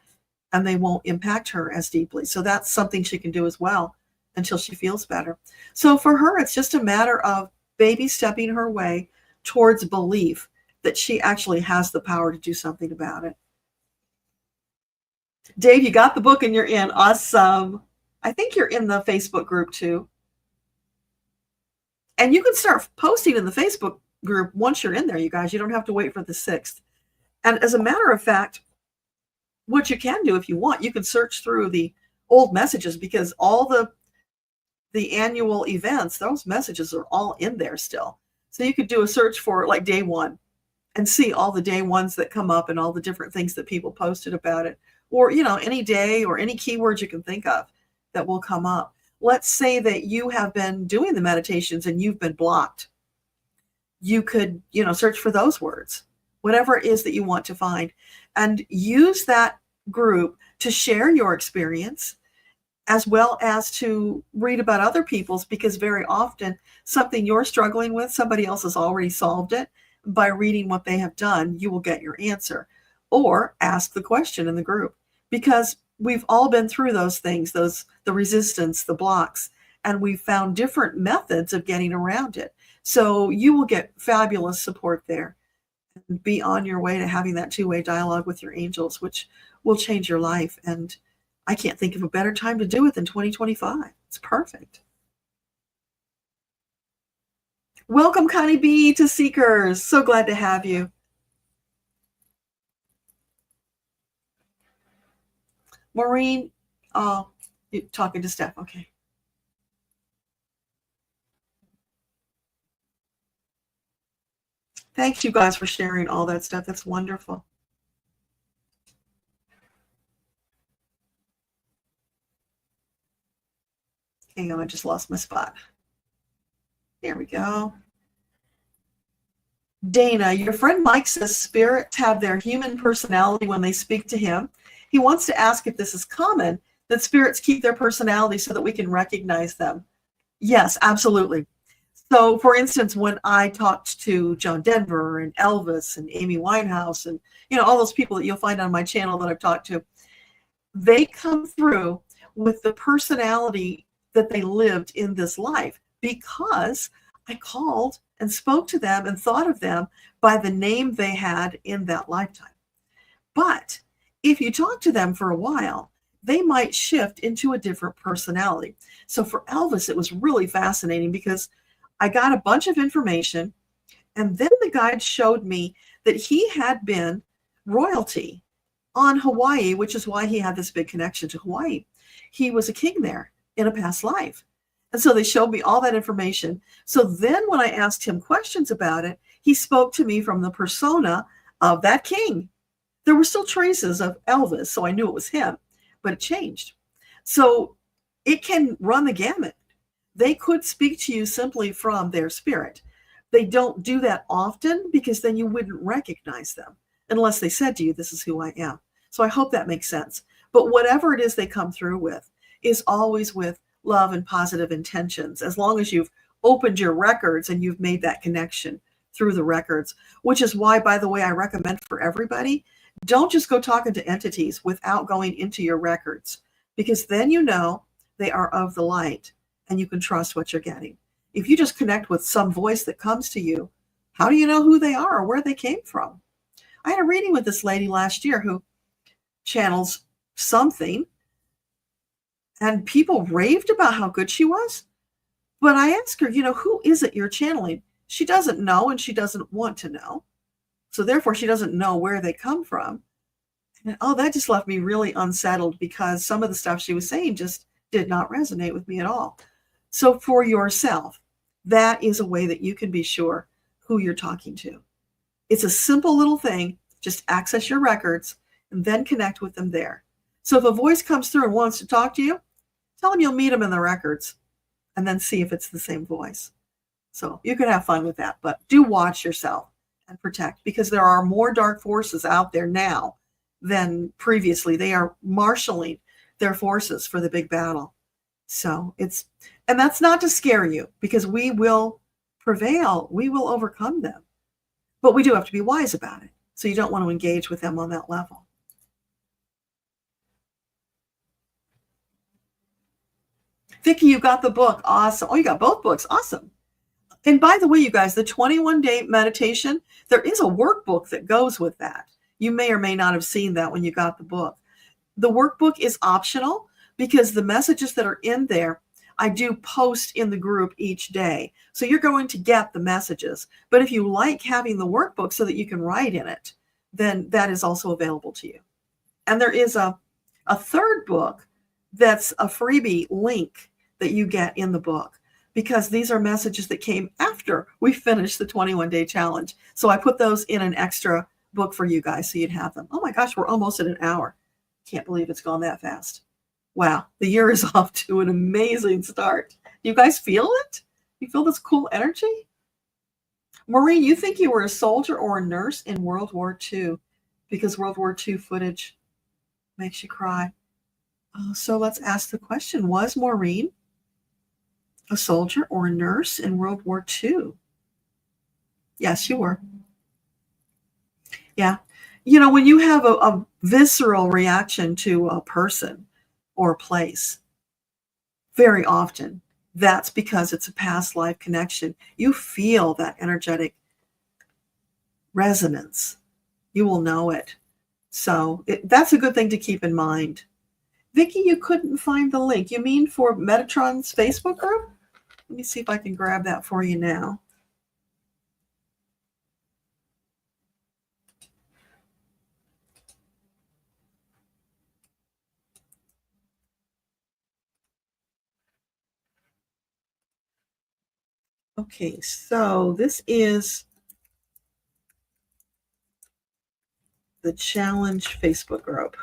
A: and they won't impact her as deeply. So that's something she can do as well until she feels better. So for her, it's just a matter of baby stepping her way towards belief that she actually has the power to do something about it. Dave, you got the book and you're in. Awesome. I think you're in the Facebook group too. And you can start posting in the Facebook group once you're in there, you guys. You don't have to wait for the 6th. And as a matter of fact, what you can do if you want, you can search through the old messages, because all the annual events, those messages are all in there still. So you could do a search for like day 1 and see all the day 1s that come up and all the different things that people posted about it. Or, any day or any keywords you can think of that will come up. Let's say that you have been doing the meditations and you've been blocked. You could, search for those words, whatever it is that you want to find, and use that group to share your experience as well as to read about other people's, because very often something you're struggling with, somebody else has already solved it. By reading what they have done, you will get your answer. Or ask the question in the group, because we've all been through those things, the resistance, the blocks, and we've found different methods of getting around it. So you will get fabulous support there and be on your way to having that 2-way dialogue with your angels, which will change your life. And I can't think of a better time to do it than 2025. It's perfect. Welcome, Connie B, to Seekers. So glad to have you. Maureen, you're talking to Steph. Okay. Thanks, you guys, for sharing all that stuff. That's wonderful. Hang on, I just lost my spot. There we go. Dana, your friend Mike says spirits have their human personality when they speak to him. He wants to ask if this is common, that spirits keep their personality so that we can recognize them. Yes, absolutely. So, for instance, when I talked to John Denver and Elvis and Amy Winehouse and, all those people that you'll find on my channel that I've talked to, they come through with the personality that they lived in this life, because I called and spoke to them and thought of them by the name they had in that lifetime. But if you talk to them for a while, they might shift into a different personality. So for Elvis, it was really fascinating because I got a bunch of information, and then the guide showed me that he had been royalty on Hawaii, which is why he had this big connection to Hawaii. He was a king there in a past life. And so they showed me all that information. So then when I asked him questions about it, he spoke to me from the persona of that king there were still traces of Elvis, so I knew it was him, but it changed. So it can run the gamut. They could speak to you simply from their spirit. They don't do that often because then you wouldn't recognize them unless they said to you, this is who I am. So I hope that makes sense. But whatever it is they come through with is always with love and positive intentions, as long as you've opened your records and you've made that connection through the records, which is why, by the way, I recommend for everybody, don't just go talking to entities without going into your records, because then you know they are of the light and you can trust what you're getting. If you just connect with some voice that comes to you, how do you know who they are or where they came from? I had a reading with this lady last year who channels something, and people raved about how good she was. But I asked her, who is it you're channeling? She doesn't know, and she doesn't want to know. So therefore, she doesn't know where they come from. And that just left me really unsettled, because some of the stuff she was saying just did not resonate with me at all. So for yourself, that is a way that you can be sure who you're talking to. It's a simple little thing. Just access your records and then connect with them there. So if a voice comes through and wants to talk to you, tell them you'll meet them in the records and then see if it's the same voice. So you can have fun with that, but do watch yourself and protect, because there are more dark forces out there now than previously. They are marshaling their forces for the big battle. So and that's not to scare you, because we will prevail. We will overcome them, but we do have to be wise about it. So you don't want to engage with them on that level. Vicki, you got the book. Awesome. Oh, you got both books. Awesome. And by the way, you guys, the 21-day meditation, there is a workbook that goes with that. You may or may not have seen that when you got the book. The workbook is optional, because the messages that are in there, I do post in the group each day. So you're going to get the messages. But if you like having the workbook so that you can write in it, then that is also available to you. And there is a third book that's a freebie link that you get in the book, because these are messages that came after we finished the 21-day challenge. So I put those in an extra book for you guys so you'd have them. Oh my gosh, we're almost at an hour. Can't believe it's gone that fast. Wow, the year is off to an amazing start. You guys feel it? You feel this cool energy? Maureen, you think you were a soldier or a nurse in World War II, because World War II footage makes you cry. So let's ask the question, was Maureen a soldier or a nurse in World War II? Yes, you were. Yeah. When you have a visceral reaction to a person or a place, very often that's because it's a past life connection. You feel that energetic resonance. You will know it. So that's a good thing to keep in mind. Vicki, you couldn't find the link. You mean for Metatron's Facebook group? Let me see if I can grab that for you now. Okay, so this is the Challenge Facebook group.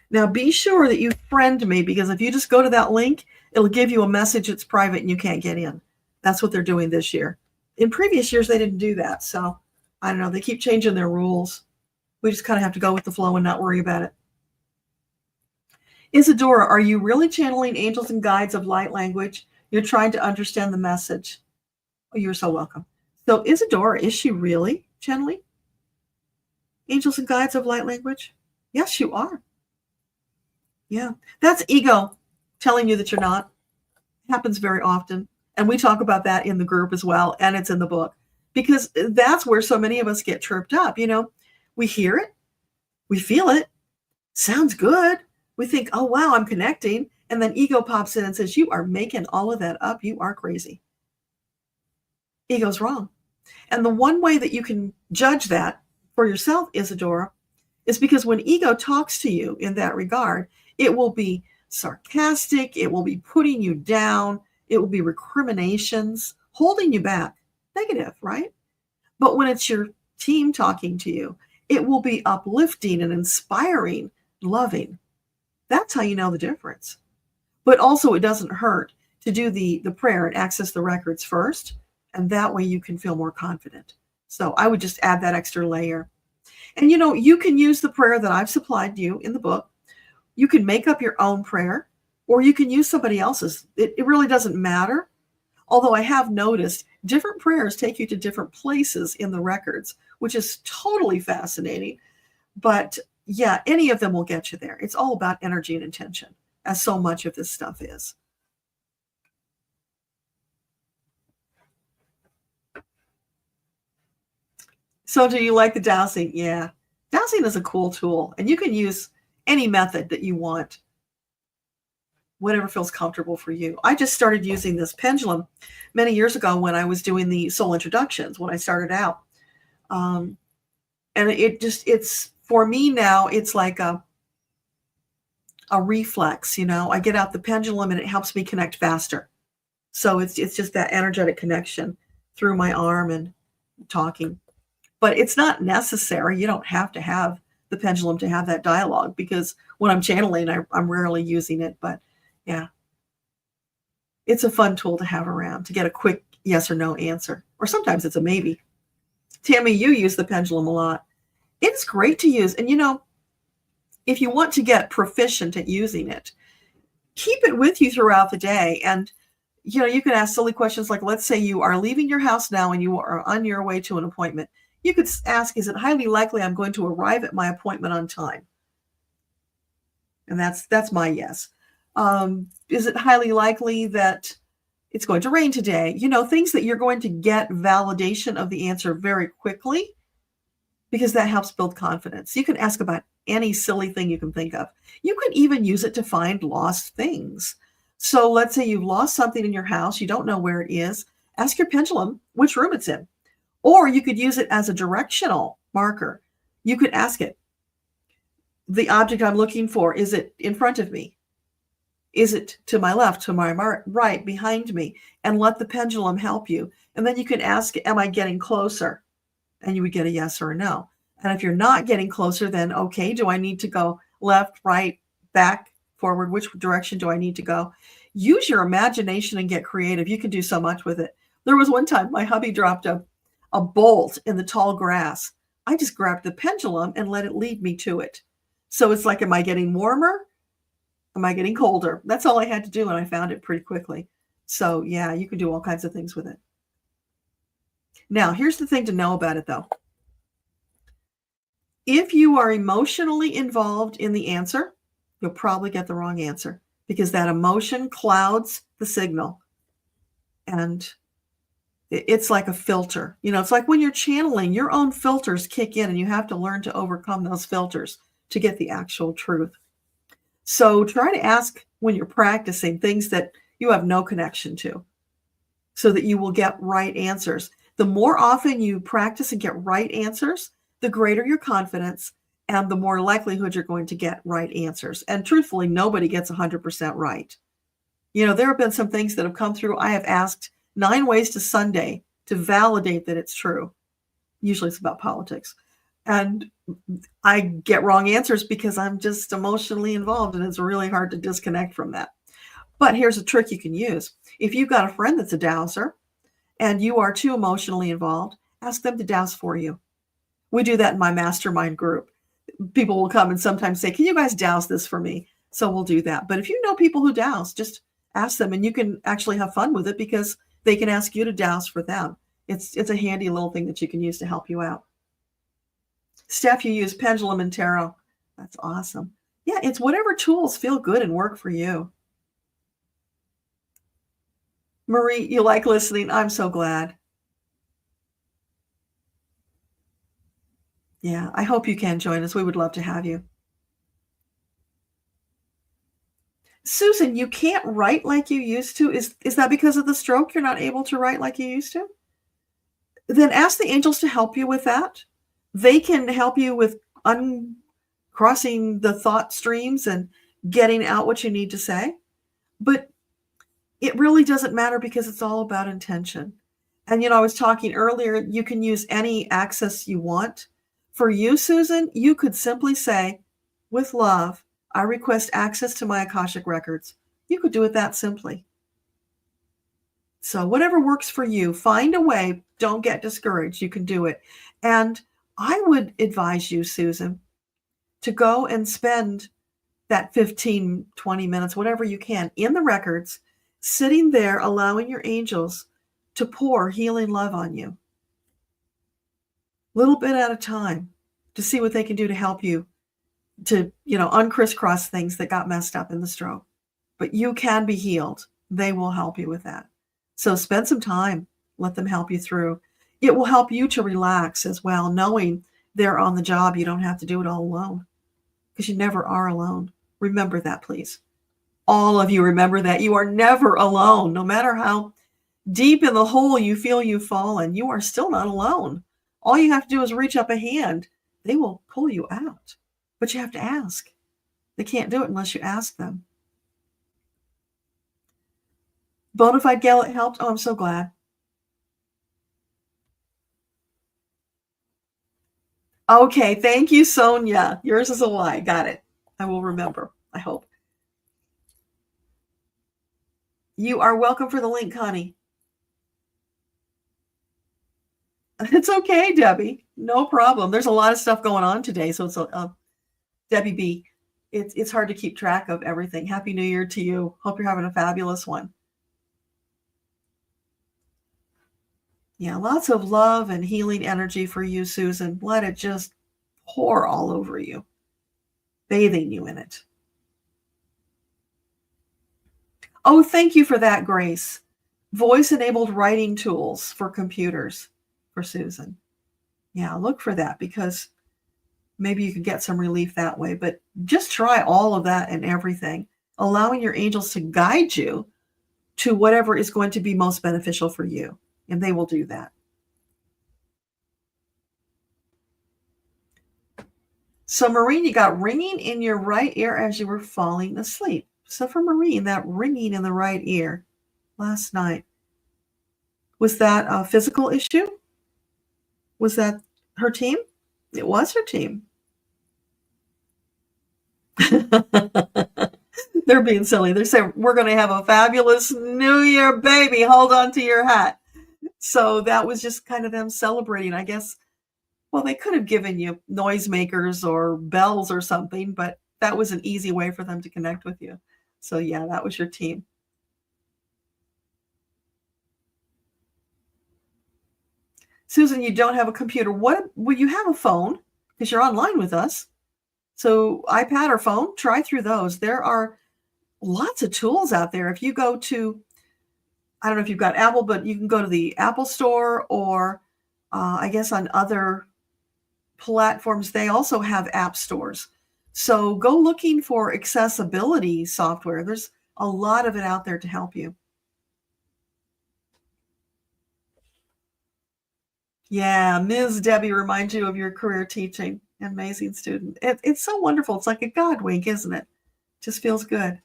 A: Now be sure that you friend me, because if you just go to that link, it'll give you a message that's private and you can't get in. That's what they're doing this year. In previous years, they didn't do that. So I don't know. They keep changing their rules. We just kind of have to go with the flow and not worry about it. Isadora, are you really channeling angels and guides of light language? You're trying to understand the message. Oh, you're so welcome. So Isadora, is she really channeling angels and guides of light language? Yes, you are. Yeah, that's ego telling you that you're not. It happens very often. And we talk about that in the group as well. And it's in the book, because that's where so many of us get tripped up. We hear it. We feel it. Sounds good. We think, oh, wow, I'm connecting. And then ego pops in and says, you are making all of that up. You are crazy. Ego's wrong. And the one way that you can judge that for yourself, Isadora, is because when ego talks to you in that regard, it will be sarcastic. It will be putting you down. It will be recriminations holding you back, negative, right? But when it's your team talking to you, it will be uplifting and inspiring, loving. That's how you know the difference. But also, it doesn't hurt to do the prayer and access the records first, and that way you can feel more confident. So I would just add that extra layer. And you can use the prayer that I've supplied you in the book. You can make up your own prayer, or you can use somebody else's. It really doesn't matter. Although I have noticed different prayers take you to different places in the records, which is totally fascinating. But yeah, any of them will get you there. It's all about energy and intention, as so much of this stuff is. So do you like the dowsing? Yeah. Dowsing is a cool tool, and you can use any method that you want, whatever feels comfortable for you. I just started using this pendulum many years ago when I was doing the soul introductions, when I started out. And it's for me now, it's like a reflex, I get out the pendulum and it helps me connect faster. So it's just that energetic connection through my arm and talking. But it's not necessary. You don't have to have the pendulum to have that dialogue, because when I'm channeling, I'm rarely using it. But yeah, it's a fun tool to have around to get a quick yes or no answer. Or sometimes it's a maybe. Tammy, you use the pendulum a lot. It's great to use. And if you want to get proficient at using it, keep it with you throughout the day. And you can ask silly questions like, let's say you are leaving your house now and you are on your way to an appointment. You could ask, is it highly likely I'm going to arrive at my appointment on time? And that's my yes. Is it highly likely that it's going to rain today? Things that you're going to get validation of the answer very quickly, because that helps build confidence. You can ask about any silly thing you can think of. You can even use it to find lost things. So let's say you've lost something in your house, you don't know where it is. Ask your pendulum which room it's in. Or you could use it as a directional marker. You could ask it, the object I'm looking for, is it in front of me? Is it to my left, to my right, behind me? And let the pendulum help you. And then you can ask, am I getting closer? And you would get a yes or a no. And if you're not getting closer, then okay, do I need to go left, right, back, forward? Which direction do I need to go? Use your imagination and get creative. You can do so much with it. There was one time my hubby dropped a bolt in the tall grass. I just grabbed the pendulum and let it lead me to it. So it's like, am I getting warmer? Am I getting colder? That's all I had to do, and I found it pretty quickly. So yeah, you can do all kinds of things with it. Now, here's the thing to know about it, though. If you are emotionally involved in the answer, you'll probably get the wrong answer, because that emotion clouds the signal. And it's like a filter. It's like when you're channeling, your own filters kick in, and you have to learn to overcome those filters to get the actual truth. So try to ask when you're practicing things that you have no connection to, so that you will get right answers. The more often you practice and get right answers, the greater your confidence and the more likelihood you're going to get right answers. And truthfully, nobody gets 100% right. There have been some things that have come through. I have asked 9 ways to Sunday to validate that it's true. Usually it's about politics. And I get wrong answers because I'm just emotionally involved, and it's really hard to disconnect from that. But here's a trick you can use. If you've got a friend that's a dowser and you are too emotionally involved, ask them to douse for you. We do that in my mastermind group. People will come and sometimes say, can you guys douse this for me? So we'll do that. But if you know people who douse, just ask them, and you can actually have fun with it because they can ask you to douse for them. It's a handy little thing that you can use to help you out. Steph, you use pendulum and tarot. That's awesome. Yeah, it's whatever tools feel good and work for you. Marie, you like listening. I'm so glad. Yeah, I hope you can join us. We would love to have you. Susan, you can't write like you used to. Is that because of the stroke? You're not able to write like you used to? Then ask the angels to help you with that. They can help you with uncrossing the thought streams and getting out what you need to say. But it really doesn't matter, because it's all about intention. And, I was talking earlier, you can use any access you want. For you, Susan, you could simply say, with love, I request access to my Akashic records. You could do it that simply. So whatever works for you, find a way. Don't get discouraged. You can do it. And I would advise you, Susan, to go and spend that 15, 20 minutes, whatever you can, in the records, sitting there, allowing your angels to pour healing love on you. Little bit at a time, to see what they can do to help you to, uncrisscross things that got messed up in the stroke. But you can be healed. They will help you with that. So spend some time. Let them help you through. It will help you to relax as well, knowing they're on the job. You don't have to do it all alone, because you never are alone. Remember that, please. All of you remember that. You are never alone. No matter how deep in the hole you feel you've fallen, you are still not alone. All you have to do is reach up a hand. They will pull you out. But you have to ask. They can't do it unless you ask them. Bonafide Gal, it helped. Oh, I'm so glad. Okay, thank you, Sonia. Yours is a Y. Got it. I will remember, I hope. You are welcome for the link, Connie. It's okay, Debbie. No problem. There's a lot of stuff going on today, so it's Debbie B. It's hard to keep track of everything. Happy New Year to you. Hope you're having a fabulous one. Yeah, lots of love and healing energy for you, Susan. Let it just pour all over you, bathing you in it. Oh, thank you for that, Grace. Voice-enabled writing tools for computers for Susan. Yeah, look for that, because maybe you could get some relief that way. But just try all of that and everything, allowing your angels to guide you to whatever is going to be most beneficial for you. And they will do that. So, Maureen, you got ringing in your right ear as you were falling asleep. So for Maureen, that ringing in the right ear last night, was that a physical issue? Was that her team? It was her team. They're being silly. They're saying, we're going to have a fabulous New Year, baby. Hold on to your hat. So that was just kind of them celebrating, I guess. Well, they could have given you noisemakers or bells or something, but that was an easy way for them to connect with you. So yeah, that was your team. Susan, you don't have a computer. Well, you have a phone, because you're online with us. So iPad or phone, try through those. There are lots of tools out there. If you go to, I don't know if you've got Apple, but you can go to the Apple Store, or I guess on other platforms, they also have app stores. So go looking for accessibility software. There's a lot of it out there to help you. Yeah, Ms. Debbie reminds you of your career teaching. Amazing student. It's so wonderful. It's like a God wink, isn't it? Just feels good.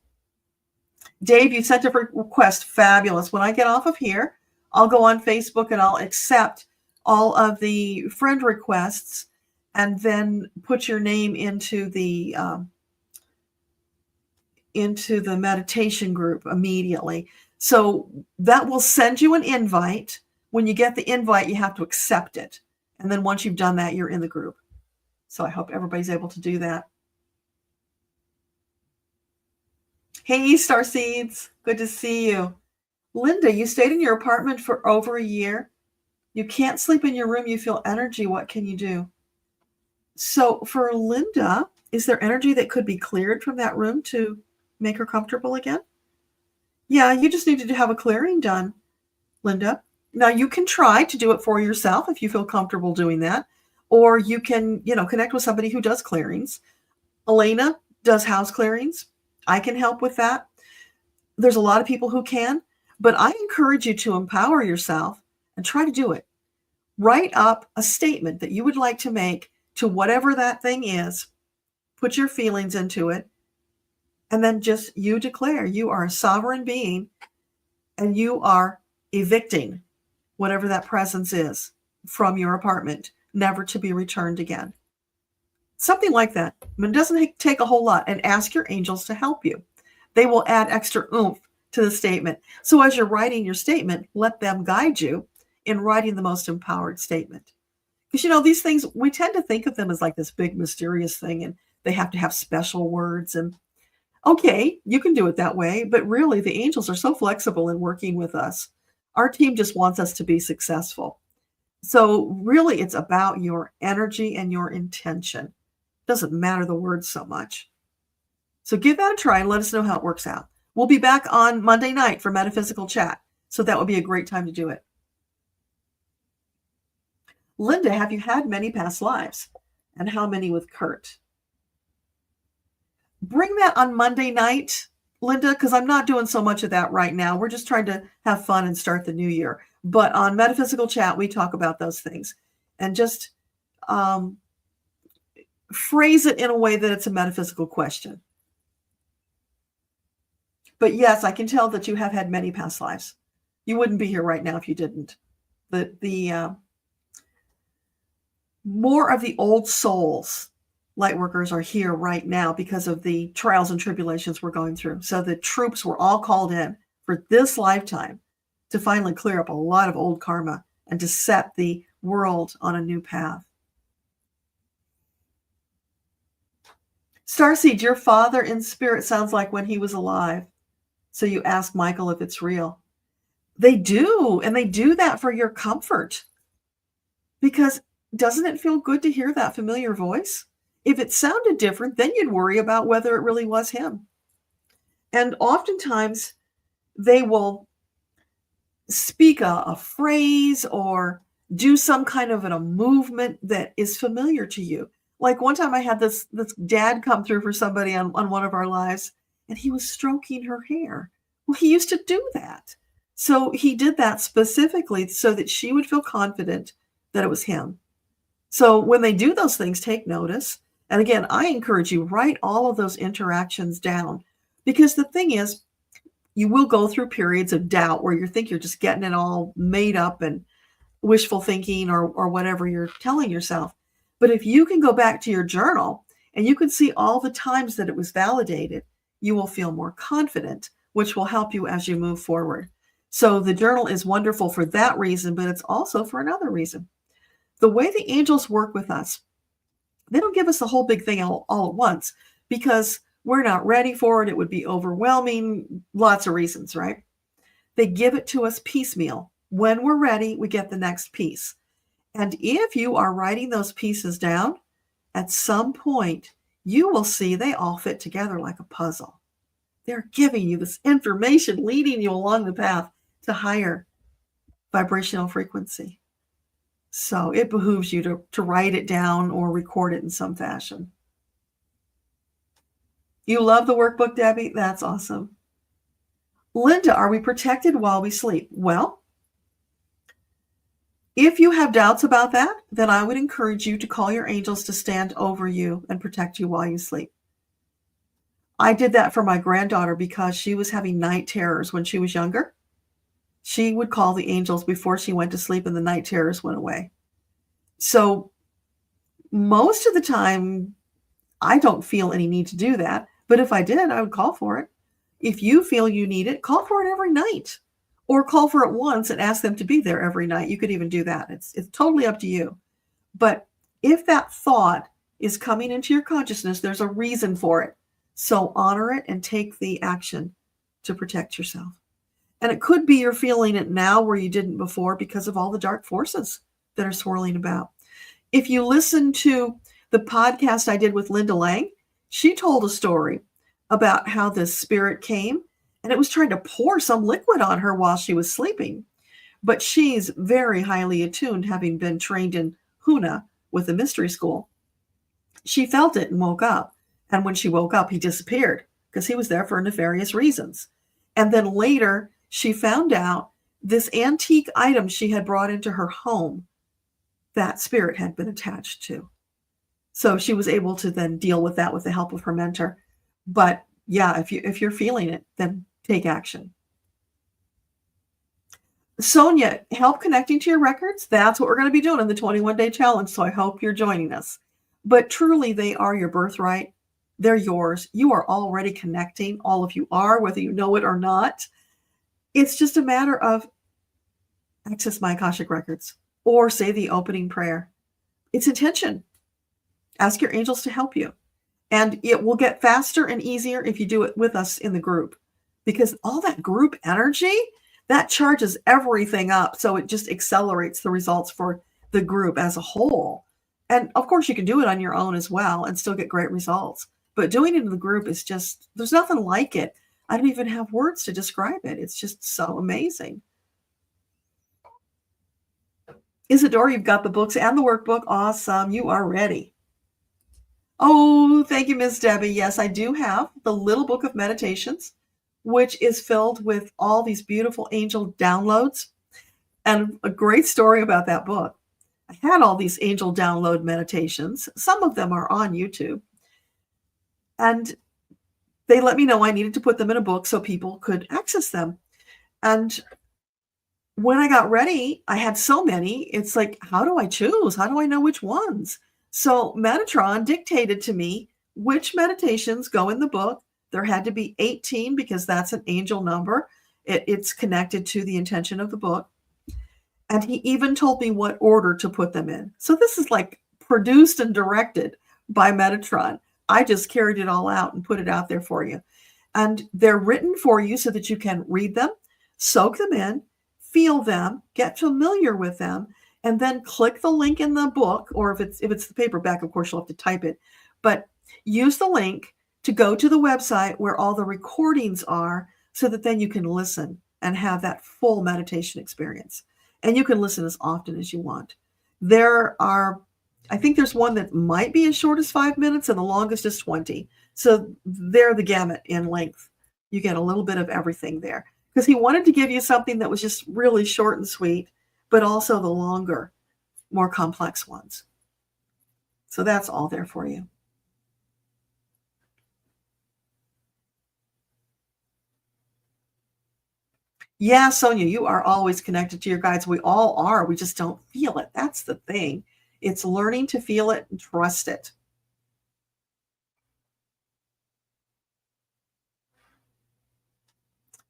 A: Dave, you sent a request. Fabulous. When I get off of here, I'll go on Facebook and I'll accept all of the friend requests, and then put your name into the meditation group immediately. So that will send you an invite. When you get the invite, you have to accept it. And then once you've done that, you're in the group. So I hope everybody's able to do that. Hey, Starseeds, good to see you. Linda, you stayed in your apartment for over a year. You can't sleep in your room. You feel energy. What can you do? So for Linda, is there energy that could be cleared from that room to make her comfortable again? Yeah, you just need to have a clearing done, Linda. Now you can try to do it for yourself if you feel comfortable doing that, or you can, connect with somebody who does clearings. Elena does house clearings. I can help with that. There's a lot of people who can, but I encourage you to empower yourself and try to do it. Write up a statement that you would like to make to whatever that thing is. Put your feelings into it, and then just you declare you are a sovereign being and you are evicting whatever that presence is, from your apartment, never to be returned again. Something like that. I mean, it doesn't take a whole lot. And ask your angels to help you. They will add extra oomph to the statement. So as you're writing your statement, let them guide you in writing the most empowered statement. Because, these things, we tend to think of them as like this big mysterious thing, and they have to have special words. And okay, you can do it that way, but really the angels are so flexible in working with us. Our team just wants us to be successful. So really it's about your energy and your intention. Doesn't matter the words so much. So give that a try and let us know how it works out. We'll be back on Monday night for Metaphysical Chat. So that would be a great time to do it. Linda, have you had many past lives? And how many with Kurt? Bring that on Monday night, Linda, because I'm not doing so much of that right now. We're just trying to have fun and start the new year. But on Metaphysical Chat, we talk about those things. And just phrase it in a way that it's a metaphysical question. But yes, I can tell that you have had many past lives. You wouldn't be here right now if you didn't. The more of the old souls, lightworkers, are here right now because of the trials and tribulations we're going through. So the troops were all called in for this lifetime to finally clear up a lot of old karma and to set the world on a new path. Starseed, your father in spirit sounds like when he was alive. So you ask Michael if it's real. They do, and they do that for your comfort. Because doesn't it feel good to hear that familiar voice? If it sounded different, then you'd worry about whether it really was him. And oftentimes they will speak a phrase or do some kind of a movement that is familiar to you. Like one time I had this dad come through for somebody on one of our lives, and he was stroking her hair. Well, he used to do that. So he did that specifically so that she would feel confident that it was him. So when they do those things, take notice. And again, I encourage you, write all of those interactions down. Because the thing is, you will go through periods of doubt where you think you're just getting it all made up and wishful thinking or whatever you're telling yourself. But if you can go back to your journal and you can see all the times that it was validated, you will feel more confident, which will help you as you move forward. So the journal is wonderful for that reason, but it's also for another reason. The way the angels work with us, they don't give us the whole big thing all at once because we're not ready for it. It would be overwhelming. Lots of reasons, right? They give it to us piecemeal. When we're ready, we get the next piece. And if you are writing those pieces down, at some point, you will see they all fit together like a puzzle. They're giving you this information, leading you along the path to higher vibrational frequency. So it behooves you to write it down or record it in some fashion. You love the workbook, Debbie? That's awesome. Linda, are we protected while we sleep? Well, if you have doubts about that, then I would encourage you to call your angels to stand over you and protect you while you sleep. I did that for my granddaughter because she was having night terrors when she was younger. She would call the angels before she went to sleep and the night terrors went away. So most of the time, I don't feel any need to do that. But if I did, I would call for it. If you feel you need it, call for it every night. Or call for it once and ask them to be there every night. You could even do that. It's totally up to you. But if that thought is coming into your consciousness, there's a reason for it. So honor it and take the action to protect yourself. And it could be you're feeling it now where you didn't before because of all the dark forces that are swirling about. If you listen to the podcast I did with Linda Lang, she told a story about how this spirit came and it was trying to pour some liquid on her while she was sleeping. But she's very highly attuned, having been trained in Huna with the mystery school. She felt it and woke up. And when she woke up, he disappeared because he was there for nefarious reasons. And then later, she found out this antique item she had brought into her home, that spirit had been attached to. So she was able to then deal with that with the help of her mentor. But yeah, if you're feeling it, then take action. Sonia, help connecting to your records. That's what we're going to be doing in the 21-day challenge. So I hope you're joining us. But truly, they are your birthright. They're yours. You are already connecting. All of you are, whether you know it or not. It's just a matter of access my Akashic records or say the opening prayer. It's intention. Ask your angels to help you. And it will get faster and easier if you do it with us in the group, because all that group energy, that charges everything up. So it just accelerates the results for the group as a whole. And of course, you can do it on your own as well and still get great results. But doing it in the group is just, there's nothing like it. I don't even have words to describe it. It's just so amazing. Isadora, you've got the books and the workbook. Awesome. You are ready. Oh, thank you, Miss Debbie. Yes, I do have the little book of meditations, which is filled with all these beautiful angel downloads. And a great story about that book. I had all these angel download meditations. Some of them are on YouTube. And they let me know I needed to put them in a book so people could access them. And when I got ready, I had so many. It's like, how do I choose? How do I know which ones? So Metatron dictated to me which meditations go in the book. There had to be 18 because that's an angel number. It's connected to the intention of the book. And he even told me what order to put them in. So this is like produced and directed by Metatron. I just carried it all out and put it out there for you. And they're written for you so that you can read them, soak them in, feel them, get familiar with them, and then click the link in the book, or if it's the paperback, of course, you'll have to type it. But use the link to go to the website where all the recordings are so that then you can listen and have that full meditation experience. And you can listen as often as you want. I think there's one that might be as short as 5 minutes and the longest is 20. So they're the gamut in length. You get a little bit of everything there. Because he wanted to give you something that was just really short and sweet, but also the longer, more complex ones. So that's all there for you. Yeah, Sonia, you are always connected to your guides. We all are. We just don't feel it. That's the thing. It's learning to feel it and trust it.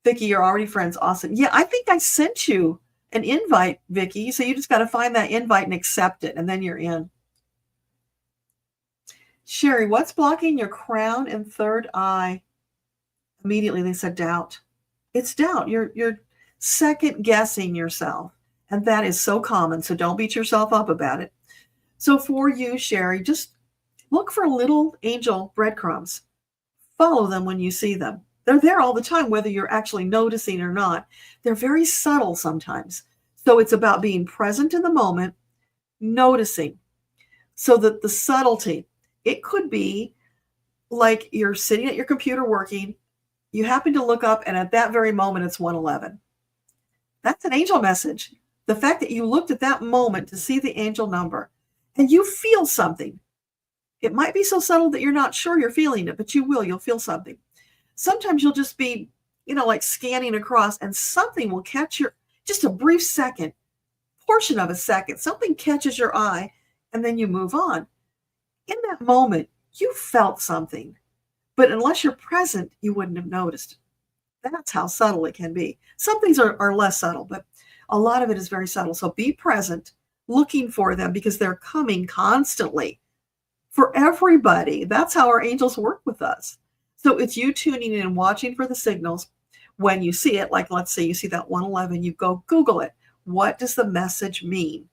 A: Vicki, you're already friends. Awesome. Yeah, I think I sent you an invite, Vicki. So you just got to find that invite and accept it, and then you're in. Sherry, what's blocking your crown and third eye? Immediately they said doubt. It's doubt. You're second guessing yourself. And that is so common. So don't beat yourself up about it. So for you, Sherry, just look for little angel breadcrumbs. Follow them when you see them. They're there all the time, whether you're actually noticing or not. They're very subtle sometimes. So it's about being present in the moment, noticing. So that the subtlety, it could be like you're sitting at your computer working, you happen to look up, and at that very moment, it's 111. That's an angel message. The fact that you looked at that moment to see the angel number, and you feel something. It might be so subtle that you're not sure you're feeling it, but you will. You'll feel something. Sometimes you'll just be, like scanning across, and something will catch just a brief second, portion of a second, something catches your eye, and then you move on. In that moment, you felt something. But unless you're present, you wouldn't have noticed. That's how subtle it can be. Some things are less subtle, but a lot of it is very subtle. So be present, looking for them, because they're coming constantly for everybody. That's how our angels work with us. So it's you tuning in and watching for the signals. When you see it, like let's say you see that 111, you go Google it. What does the message mean?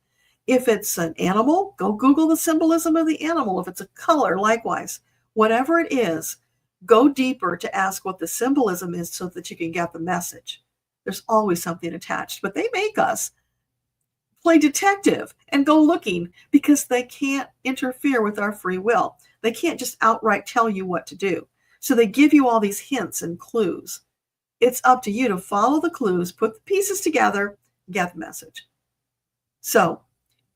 A: If it's an animal, go Google the symbolism of the animal. If it's a color, likewise. Whatever it is, go deeper to ask what the symbolism is so that you can get the message. There's always something attached, but they make us play detective and go looking because they can't interfere with our free will. They can't just outright tell you what to do. So they give you all these hints and clues. It's up to you to follow the clues, put the pieces together, get the message. So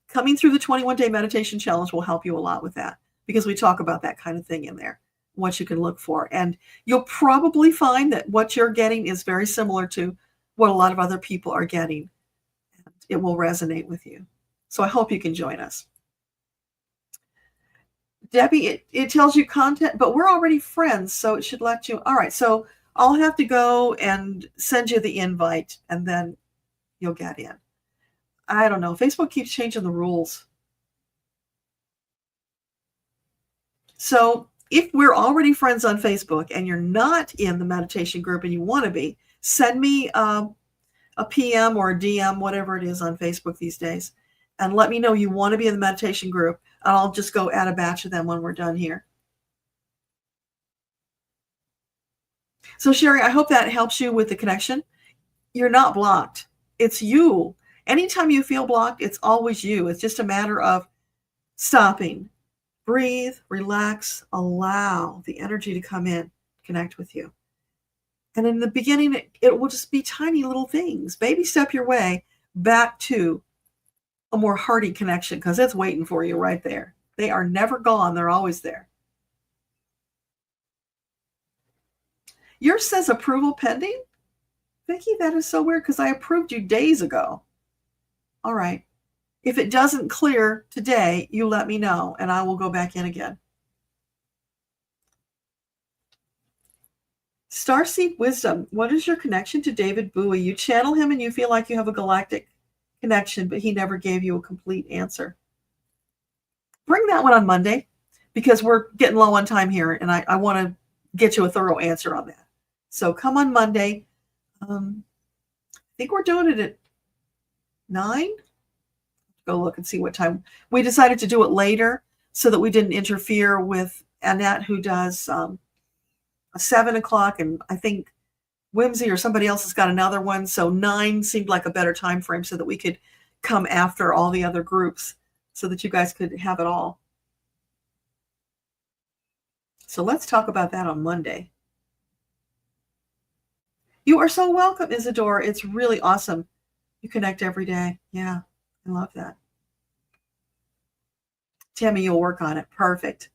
A: coming through the 21-day meditation challenge will help you a lot with that, because we talk about that kind of thing in there, what you can look for. And you'll probably find that what you're getting is very similar to what a lot of other people are getting. it will resonate with you. So I hope you can join us. Debbie, it tells you content, but we're already friends, so it should let you. All right, so I'll have to go and send you the invite, and then you'll get in. I don't know. Facebook keeps changing the rules. So if we're already friends on Facebook and you're not in the meditation group and you want to be, send me a PM or a DM, whatever it is on Facebook these days, and let me know you want to be in the meditation group. And I'll just go add a batch of them when we're done here. So Sherry, I hope that helps you with the connection. You're not blocked. It's you. Anytime you feel blocked, it's always you. It's just a matter of stopping, breathe, relax, allow the energy to come in, connect with you. And in the beginning, it will just be tiny little things. Baby step your way back to a more hearty connection, because it's waiting for you right there. They are never gone. They're always there. Yours says approval pending? Vicki, that is so weird because I approved you days ago. All right. If it doesn't clear today, you let me know and I will go back in again. Starseed Wisdom, what is your connection to David Bowie? You channel him and you feel like you have a galactic connection, but he never gave you a complete answer. Bring that one on Monday because we're getting low on time here and I want to get you a thorough answer on that. So come on Monday. I think we're doing it at 9. Go look and see what time. We decided to do it later so that we didn't interfere with Annette, who does a 7 o'clock, and I think Whimsy or somebody else has got another one. So 9 seemed like a better time frame so that we could come after all the other groups so that you guys could have it all. So let's talk about that on Monday. You are so welcome, Isadora. It's really awesome. You connect every day. Yeah, I love that. Tammy, you'll work on it. Perfect.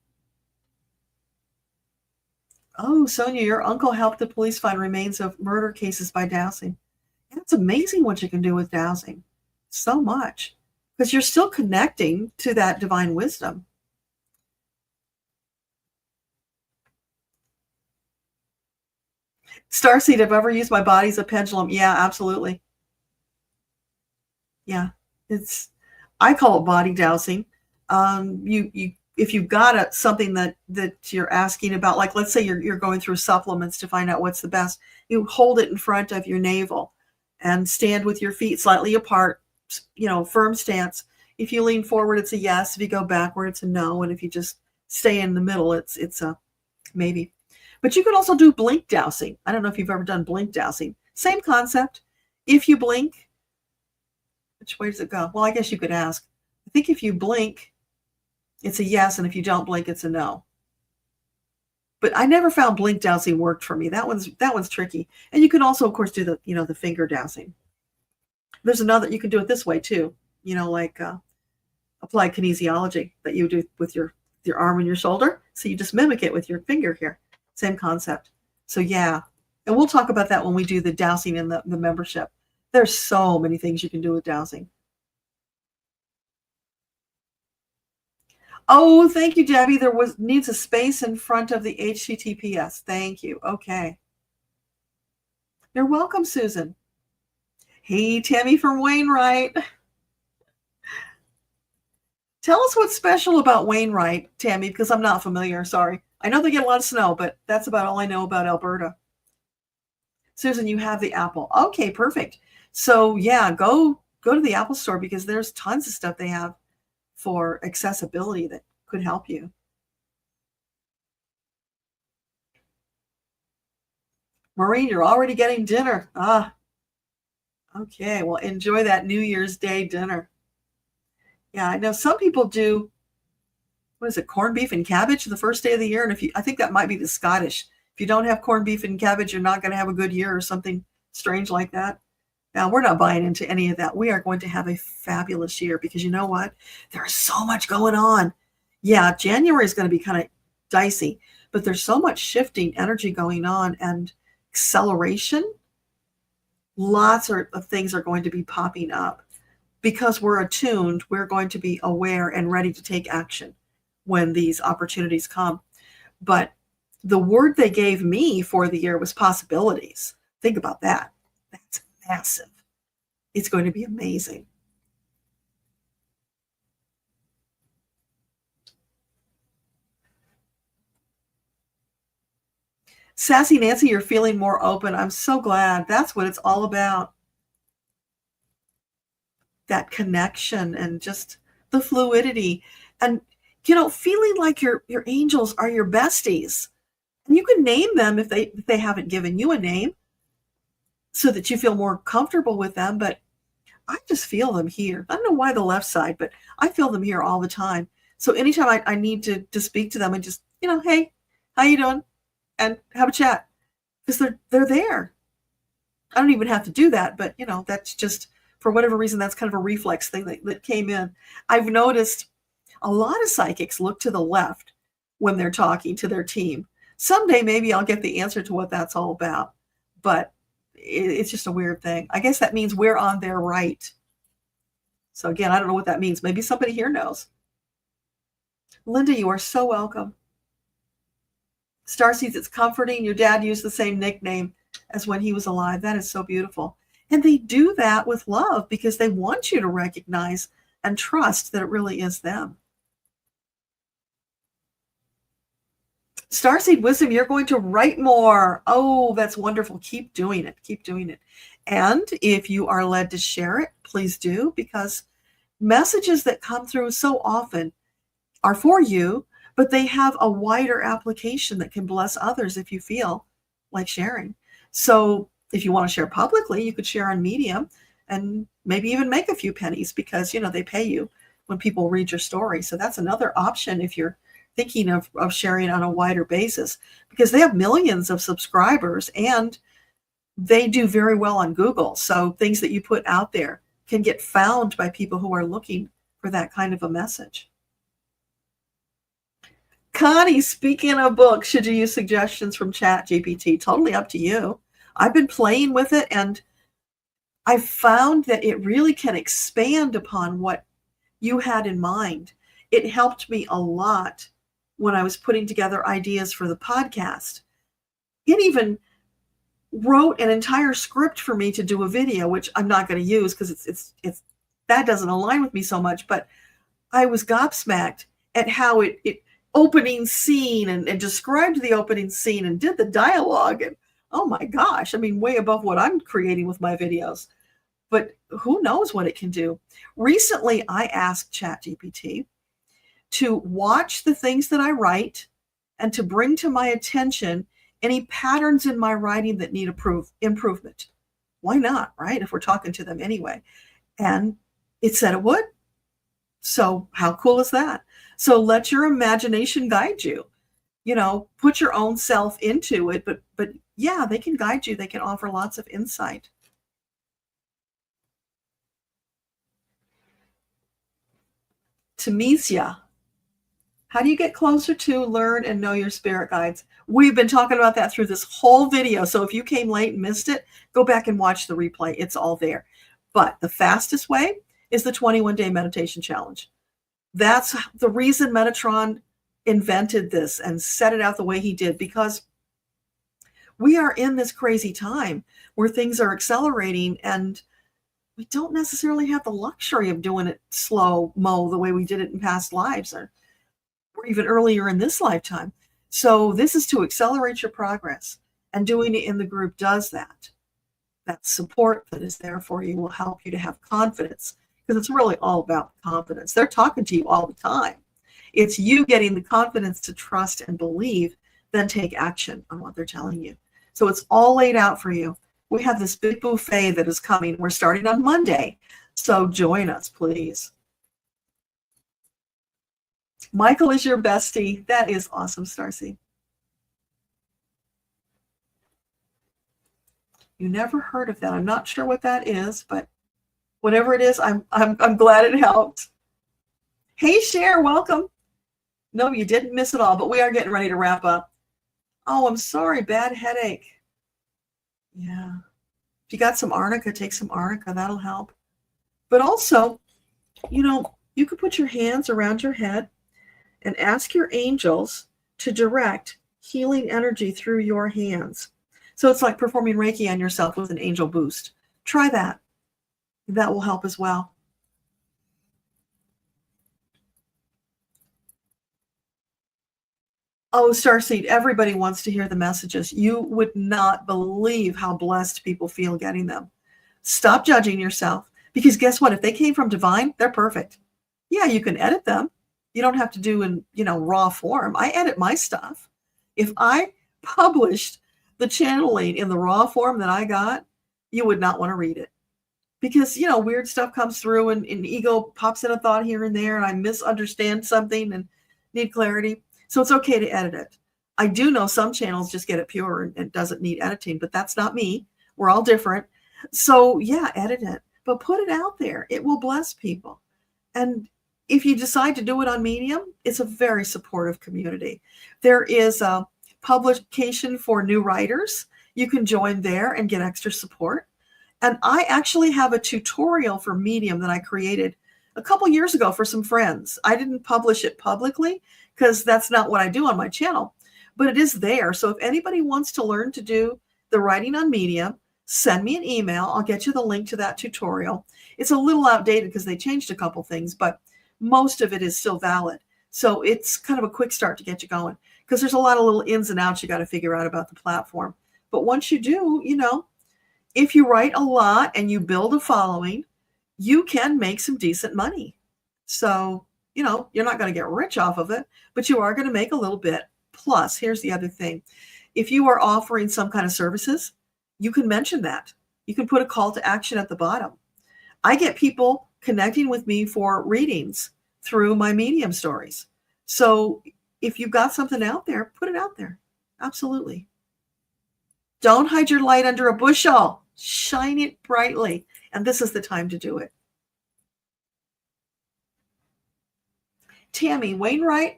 A: Oh, Sonia, your uncle helped the police find remains of murder cases by dowsing. It's amazing what you can do with dowsing. So much. Because you're still connecting to that divine wisdom. Starseed, have I ever used my body as a pendulum? Yeah, absolutely. Yeah, I call it body dowsing. If you've got something that you're asking about, like let's say you're going through supplements to find out what's the best, you hold it in front of your navel and stand with your feet slightly apart, firm stance. If you lean forward, it's a yes. If you go backward, it's a no. And if you just stay in the middle, it's a maybe. But you can also do blink dowsing. I don't know if you've ever done blink dowsing. Same concept. If you blink, which way does it go? Well, I guess you could ask. I think if you blink, it's a yes, and if you don't blink, it's a no. But I never found blink dowsing worked for me. That one's tricky. And you can also, of course, do the finger dowsing. There's another, you can do it this way too. Like applied kinesiology that you do with your arm and your shoulder. So you just mimic it with your finger here. Same concept. So yeah. And we'll talk about that when we do the dowsing in the membership. There's so many things you can do with dowsing. Oh, thank you, Debbie. There needs a space in front of the HTTPS. Thank you. Okay. You're welcome, Susan. Hey, Tammy from Wainwright. Tell us what's special about Wainwright, Tammy, because I'm not familiar. Sorry. I know they get a lot of snow, but that's about all I know about Alberta. Susan, you have the Apple. Okay, perfect. So yeah, go to the Apple store because there's tons of stuff they have for accessibility that could help you. Maureen, you're already getting dinner. Okay. Well, enjoy that New Year's Day dinner. Yeah, I know some people do, what is it, corned beef and cabbage the first day of the year. And I think that might be the Scottish. If you don't have corned beef and cabbage, you're not going to have a good year or something strange like that. Now, we're not buying into any of that. We are going to have a fabulous year because you know what? There's so much going on. Yeah, January is going to be kind of dicey, but there's so much shifting energy going on and acceleration. Lots of things are going to be popping up. because we're attuned, we're going to be aware and ready to take action when these opportunities come. But the word they gave me for the year was possibilities. Think about that. That's massive. It's going to be amazing. Sassy Nancy, you're feeling more open. I'm so glad. That's what it's all about. That connection and just the fluidity. And, feeling like your angels are your besties. And you can name them if they haven't given you a name so that you feel more comfortable with them. But I just feel them here. I don't know why the left side, but I feel them here all the time. So anytime I need to speak to them and just, hey, how you doing? And have a chat, because they're there. I don't even have to do that, but that's just, for whatever reason, that's kind of a reflex thing that came in. I've noticed a lot of psychics look to the left when they're talking to their team. Someday maybe I'll get the answer to what that's all about, but it's just a weird thing. I guess that means we're on their right. So again, I don't know what that means. Maybe somebody here knows. Linda, you are so welcome. Starseeds, it's comforting. Your dad used the same nickname as when he was alive. That is so beautiful. And they do that with love because they want you to recognize and trust that it really is them. Starseed Wisdom, you're going to write more. Oh, that's wonderful. Keep doing it. Keep doing it. And if you are led to share it, please do, because messages that come through so often are for you, but they have a wider application that can bless others if you feel like sharing. So if you want to share publicly, you could share on Medium and maybe even make a few pennies because, they pay you when people read your story. So that's another option if you're thinking of sharing on a wider basis, because they have millions of subscribers and they do very well on Google. So things that you put out there can get found by people who are looking for that kind of a message. Connie, speaking of books, should you use suggestions from ChatGPT? Totally up to you. I've been playing with it and I've found that it really can expand upon what you had in mind. It helped me a lot when I was putting together ideas for the podcast. It even wrote an entire script for me to do a video, which I'm not going to use because it's that doesn't align with me so much. But I was gobsmacked at how it opening scene and described the opening scene and did the dialogue. And oh my gosh, I mean, way above what I'm creating with my videos. But who knows what it can do. Recently, I asked ChatGPT to watch the things that I write and to bring to my attention any patterns in my writing that need improvement. Why not, right? If we're talking to them anyway. And it said it would. So how cool is that? So let your imagination guide you. Put your own self into it. But yeah, they can guide you. They can offer lots of insight. Tamesia, how do you get closer to, learn, and know your spirit guides? We've been talking about that through this whole video. So if you came late and missed it, go back and watch the replay. It's all there. But the fastest way is the 21-day meditation challenge. That's the reason Metatron invented this and set it out the way he did, because we are in this crazy time where things are accelerating and we don't necessarily have the luxury of doing it slow-mo the way we did it in past lives or even earlier in this lifetime. So this is to accelerate your progress, and doing it in the group does that. That support that is there for you will help you to have confidence, because it's really all about confidence. They're talking to you all the time. It's you getting the confidence to trust and believe, then take action on what they're telling you. So it's all laid out for you. We have this big buffet that is coming. We're starting on Monday. So join us, please. Michael is your bestie. That is awesome, Starcy. You never heard of that. I'm not sure what that is, but whatever it is, I'm glad it helped. Hey, Cher, welcome. No, you didn't miss it all, but we are getting ready to wrap up. Oh, I'm sorry. Bad headache. Yeah. If you got some arnica, take some arnica. That'll help. But also, you could put your hands around your head and ask your angels to direct healing energy through your hands. So it's like performing Reiki on yourself with an angel boost. Try that. That will help as well. Oh, Starseed, everybody wants to hear the messages. You would not believe how blessed people feel getting them. Stop judging yourself, because guess what? If they came from divine, they're perfect. Yeah, you can edit them. You don't have to do in, raw form. I edit my stuff. If I published the channeling in the raw form that I got, you would not want to read it. Because, weird stuff comes through and ego pops in a thought here and there, and I misunderstand something and need clarity. So it's okay to edit it. I do know some channels just get it pure and it doesn't need editing, but that's not me. We're all different. So yeah, edit it, but put it out there. It will bless people. And if you decide to do it on Medium, it's a very supportive community. There is a publication for new writers. You can join there and get extra support. And I actually have a tutorial for Medium that I created a couple years ago for some friends. I didn't publish it publicly because that's not what I do on my channel, but it is there. So if anybody wants to learn to do the writing on Medium, send me an email. I'll get you the link to that tutorial. It's a little outdated because they changed a couple things, but most of it is still valid. So it's kind of a quick start to get you going, because there's a lot of little ins and outs you got to figure out about the platform. But once you do, if you write a lot and you build a following, you can make some decent money. So, you're not going to get rich off of it, but you are going to make a little bit. Plus, here's the other thing. If you are offering some kind of services, you can mention that. You can put a call to action at the bottom. I get people connecting with me for readings through my Medium stories. So if you've got something out there, put it out there. Absolutely. Don't hide your light under a bushel. Shine it brightly. And this is the time to do it. Tammy, Wainwright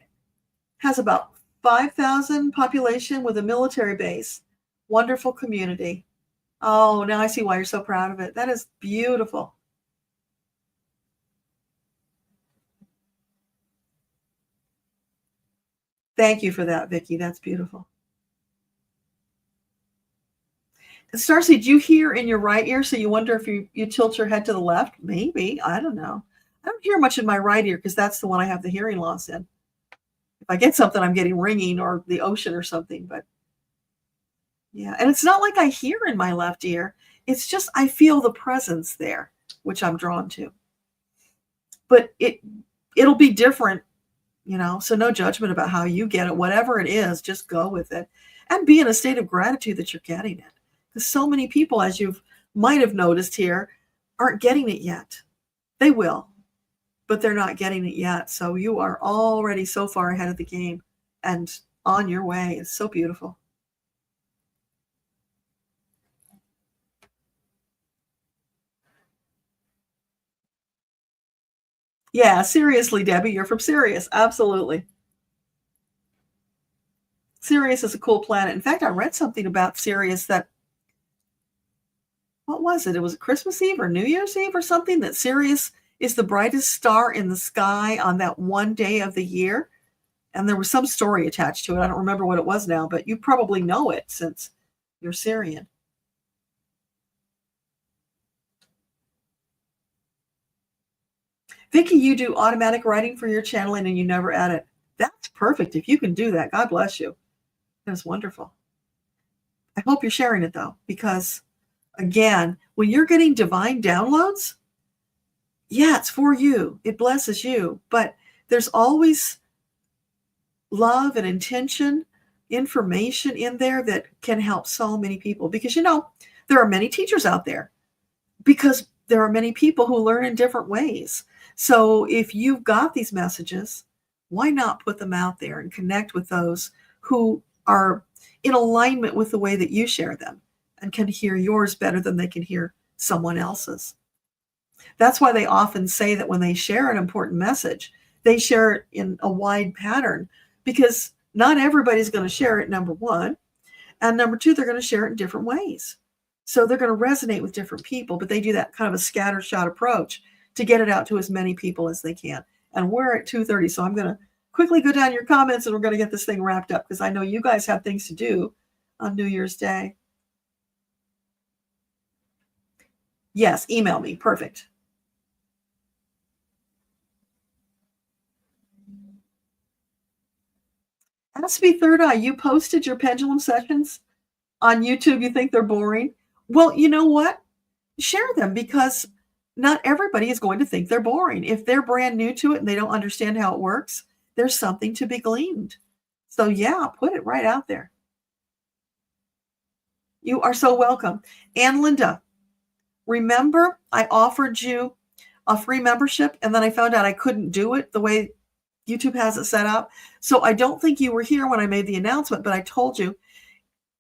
A: has about 5,000 population with a military base. Wonderful community. Oh, now I see why you're so proud of it. That is beautiful. Thank you for that, Vicki. That's beautiful. Starseed, you hear in your right ear, so you wonder if you tilt your head to the left? Maybe. I don't know. I don't hear much in my right ear because that's the one I have the hearing loss in. If I get something, I'm getting ringing or the ocean or something. But yeah, and it's not like I hear in my left ear. It's just I feel the presence there, which I'm drawn to. But it'll be different, so no judgment about how you get it. Whatever it is, just go with it and be in a state of gratitude that you're getting it. Because so many people, as you might have noticed here, aren't getting it yet. They will, but they're not getting it yet. So you are already so far ahead of the game and on your way. It's so beautiful. Yeah, seriously, Debbie, you're from Sirius. Absolutely. Sirius is a cool planet. In fact, I read something about Sirius that, what was it? It was Christmas Eve or New Year's Eve or something, that Sirius is the brightest star in the sky on that one day of the year. And there was some story attached to it. I don't remember what it was now, but you probably know it since you're Syrian. Vicki, you do automatic writing for your channeling and you never edit. That's perfect. If you can do that, God bless you. That's wonderful. I hope you're sharing it though, because again, when you're getting divine downloads, yeah, it's for you. It blesses you, but there's always love and intention, information in there that can help so many people, because there are many teachers out there, because there are many people who learn in different ways. So if you've got these messages, why not put them out there and connect with those who are in alignment with the way that you share them and can hear yours better than they can hear someone else's. That's why they often say that when they share an important message, they share it in a wide pattern, because not everybody's going to share it, number one. And number two, they're going to share it in different ways. So they're going to resonate with different people, but they do that kind of a scattershot approach. to get it out to as many people as they can. And we're at 2:30, so I'm going to quickly go down your comments and we're going to get this thing wrapped up because I know you guys have things to do on New Year's Day. Yes, email me. Perfect. Ask me Third Eye, you posted your pendulum sessions on YouTube. You think they're boring? Well, you know what? Share them because not everybody is going to think they're boring. If they're brand new to it and they don't understand how it works, there's something to be gleaned. So yeah, put it right out there. You are so welcome. And Linda, remember I offered you a free membership and then I found out I couldn't do it the way YouTube has it set up. So I don't think you were here when I made the announcement, but I told you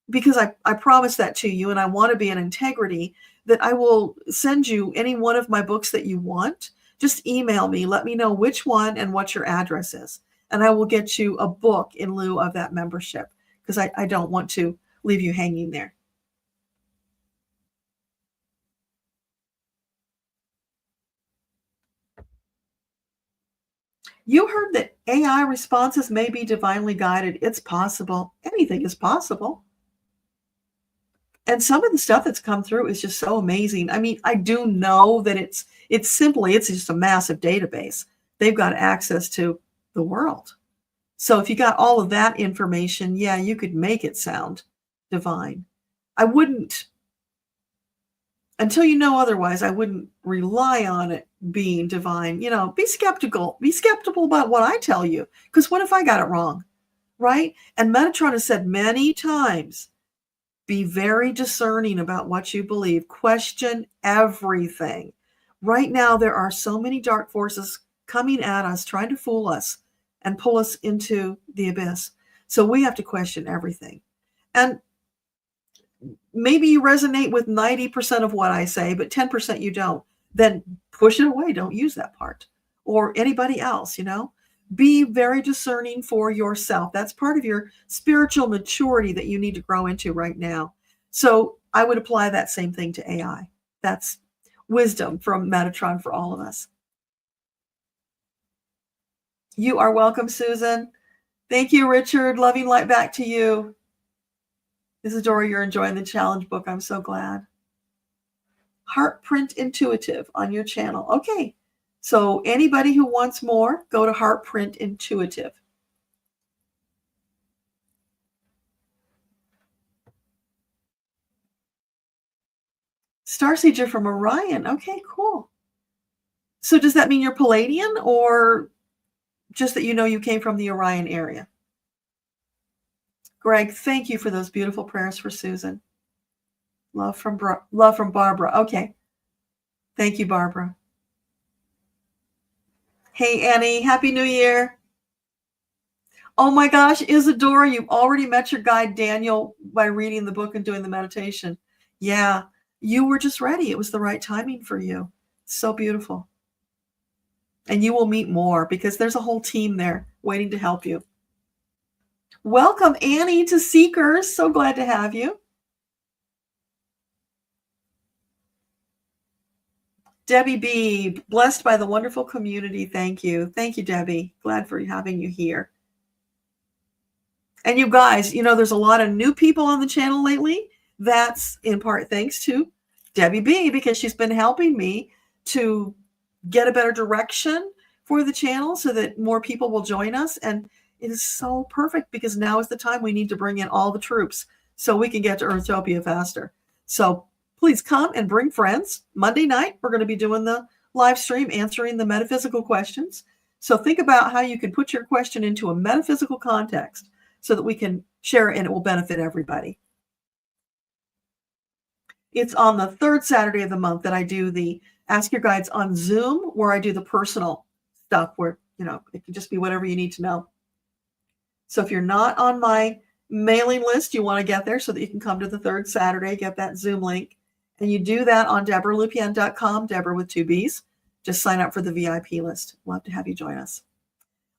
A: because I promised that to you and I want to be in integrity that I will send you any one of my books that you want. Just email me. Let me know which one and what your address is. And I will get you a book in lieu of that membership because I don't want to leave you hanging there. You heard that AI responses may be divinely guided. It's possible. Anything is possible. And some of the stuff that's come through is just so amazing. I mean, I do know that it's just a massive database. They've got access to the world. So if you got all of that information, yeah, you could make it sound divine. I wouldn't, until you know otherwise, I wouldn't rely on it being divine. You know, be skeptical. Be skeptical about what I tell you. Because what if I got it wrong? Right? And Metatron has said many times, be very discerning about what you believe. Question everything. Right now, there are so many dark forces coming at us, trying to fool us and pull us into the abyss. So we have to question everything. And maybe you resonate with 90% of what I say, but 10% you don't. Then push it away. Don't use that part. Or anybody else, you know. Be very discerning for yourself. That's part of your spiritual maturity that you need to grow into right now. So I would apply that same thing to AI. That's wisdom from Metatron for all of us. You are welcome, Susan. Thank you, Richard. Loving light back to you. Isadora, you're enjoying the challenge book. I'm so glad. Heartprint Intuitive on your channel. Okay. So anybody who wants more, go to Heartprint Intuitive. Starseed, you're from Orion. Okay, cool. So does that mean you're Palladian or just that you know you came from the Orion area? Greg, thank you for those beautiful prayers for Susan. Love from Barbara. Okay. Thank you, Barbara. Hey, Annie, Happy New Year. Oh my gosh, Isadora, you've already met your guide, Daniel, by reading the book and doing the meditation. Yeah, you were just ready. It was the right timing for you. So beautiful. And you will meet more because there's a whole team there waiting to help you. Welcome, Annie, to Seekers. So glad to have you. Debbie B, blessed by the wonderful community. Thank you. Thank you, Debbie. Glad for having you here. And you guys, you know, there's a lot of new people on the channel lately. That's in part thanks to Debbie B, because she's been helping me to get a better direction for the channel so that more people will join us. And it is so perfect because now is the time we need to bring in all the troops so we can get to Earthtopia faster. So please come and bring friends. Monday night, we're going to be doing the live stream, answering the metaphysical questions. So think about how you can put your question into a metaphysical context so that we can share it and it will benefit everybody. It's on the third Saturday of the month that I do the Ask Your Guides on Zoom, where I do the personal stuff where, you know, it can just be whatever you need to know. So if you're not on my mailing list, you want to get there so that you can come to the third Saturday, get that Zoom link. And you do that on DeborahLupien.com, Deborah with 2 B's. Just sign up for the VIP list. Love to have you join us.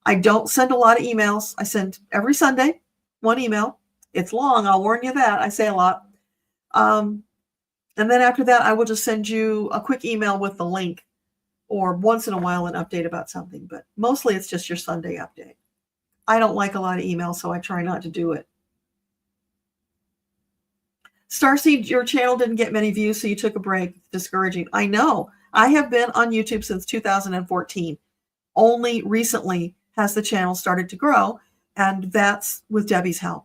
A: I don't send a lot of emails. I send every Sunday 1 email. It's long. I'll warn you that. I say a lot. And then after that, I will just send you a quick email with the link or once in a while an update about something, but mostly it's just your Sunday update. I don't like a lot of emails, so I try not to do it. Starseed, your channel didn't get many views, so you took a break. It's discouraging. I know. I have been on YouTube since 2014. Only recently has the channel started to grow, and that's with Debbie's help.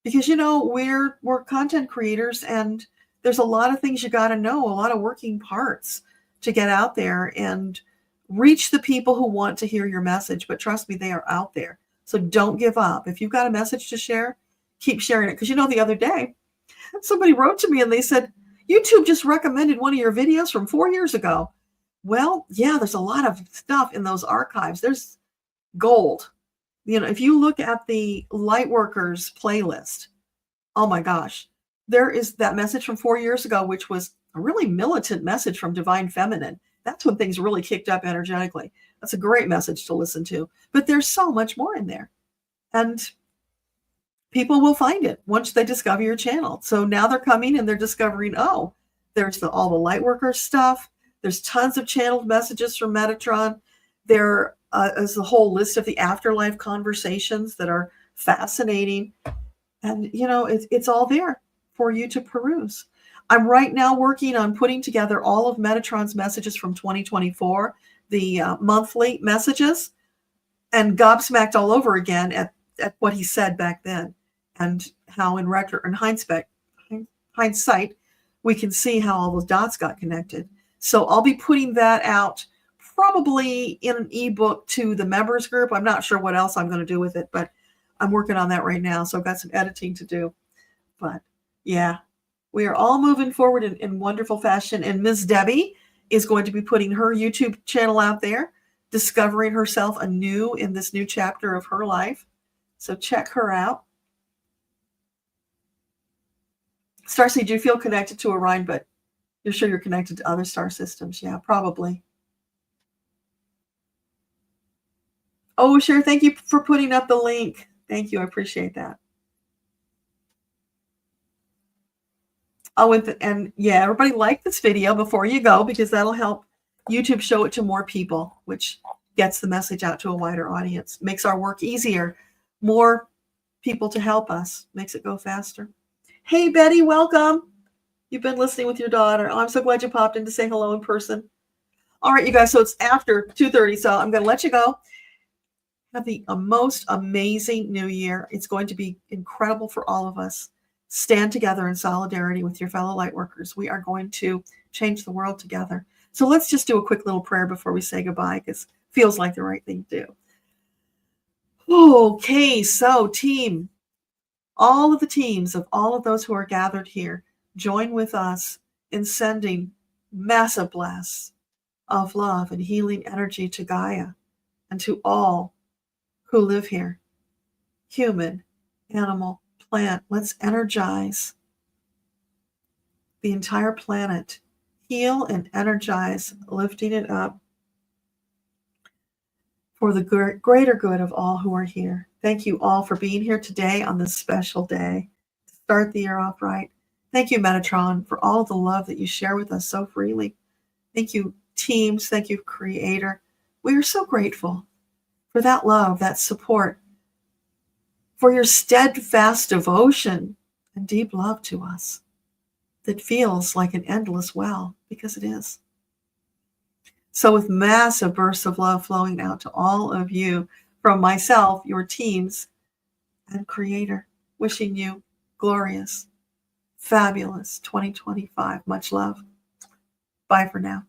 A: Because, we're content creators, and there's a lot of things you got to know, a lot of working parts to get out there and reach the people who want to hear your message. But trust me, they are out there. So don't give up. If you've got a message to share, keep sharing it. Because, the other day, somebody wrote to me and they said, YouTube just recommended one of your videos from 4 years ago. Well, yeah, there's a lot of stuff in those archives. There's gold. If you look at the Lightworkers playlist, oh my gosh, there is that message from 4 years ago, which was a really militant message from Divine Feminine. That's when things really kicked up energetically. That's a great message to listen to. But there's so much more in there. And people will find it once they discover your channel. So now they're coming and they're discovering, there's all the Lightworker stuff. There's tons of channeled messages from Metatron. There is a whole list of the afterlife conversations that are fascinating. And, it's all there for you to peruse. I'm right now working on putting together all of Metatron's messages from 2024, the monthly messages, and gobsmacked all over again at what he said back then, and how in hindsight, we can see how all those dots got connected. So I'll be putting that out probably in an ebook to the members group. I'm not sure what else I'm going to do with it, but I'm working on that right now. So I've got some editing to do. But yeah, we are all moving forward in wonderful fashion. And Ms. Debbie is going to be putting her YouTube channel out there, discovering herself anew in this new chapter of her life. So check her out. Starseed, do you feel connected to Orion, but you're sure you're connected to other star systems? Yeah, probably. Oh, sure. Thank you for putting up the link. Thank you. I appreciate that. Oh, and yeah, everybody like this video before you go, because that'll help YouTube show it to more people, which gets the message out to a wider audience, makes our work easier, more people to help us, makes it go faster. Hey, Betty, welcome. You've been listening with your daughter. Oh, I'm so glad you popped in to say hello in person. All right, you guys, so it's after 2:30, so I'm going to let you go. Have the most amazing new year. It's going to be incredible for all of us. Stand together in solidarity with your fellow Lightworkers. We are going to change the world together. So let's just do a quick little prayer before we say goodbye, because it feels like the right thing to do. Okay, so team, all of the teams of all of those who are gathered here, join with us in sending massive blasts of love and healing energy to Gaia and to all who live here, human, animal, plant. Let's energize the entire planet, heal and energize, lifting it up for the greater good of all who are here. Thank you all for being here today on this special day to start the year off right. Thank you, Metatron, for all the love that you share with us so freely. Thank you, teams. Thank you, Creator. We are so grateful for that love, that support, for your steadfast devotion and deep love to us that feels like an endless well, because it is. So with massive bursts of love flowing out to all of you from myself, your teams, and Creator, wishing you glorious, fabulous 2025. Much love. Bye for now.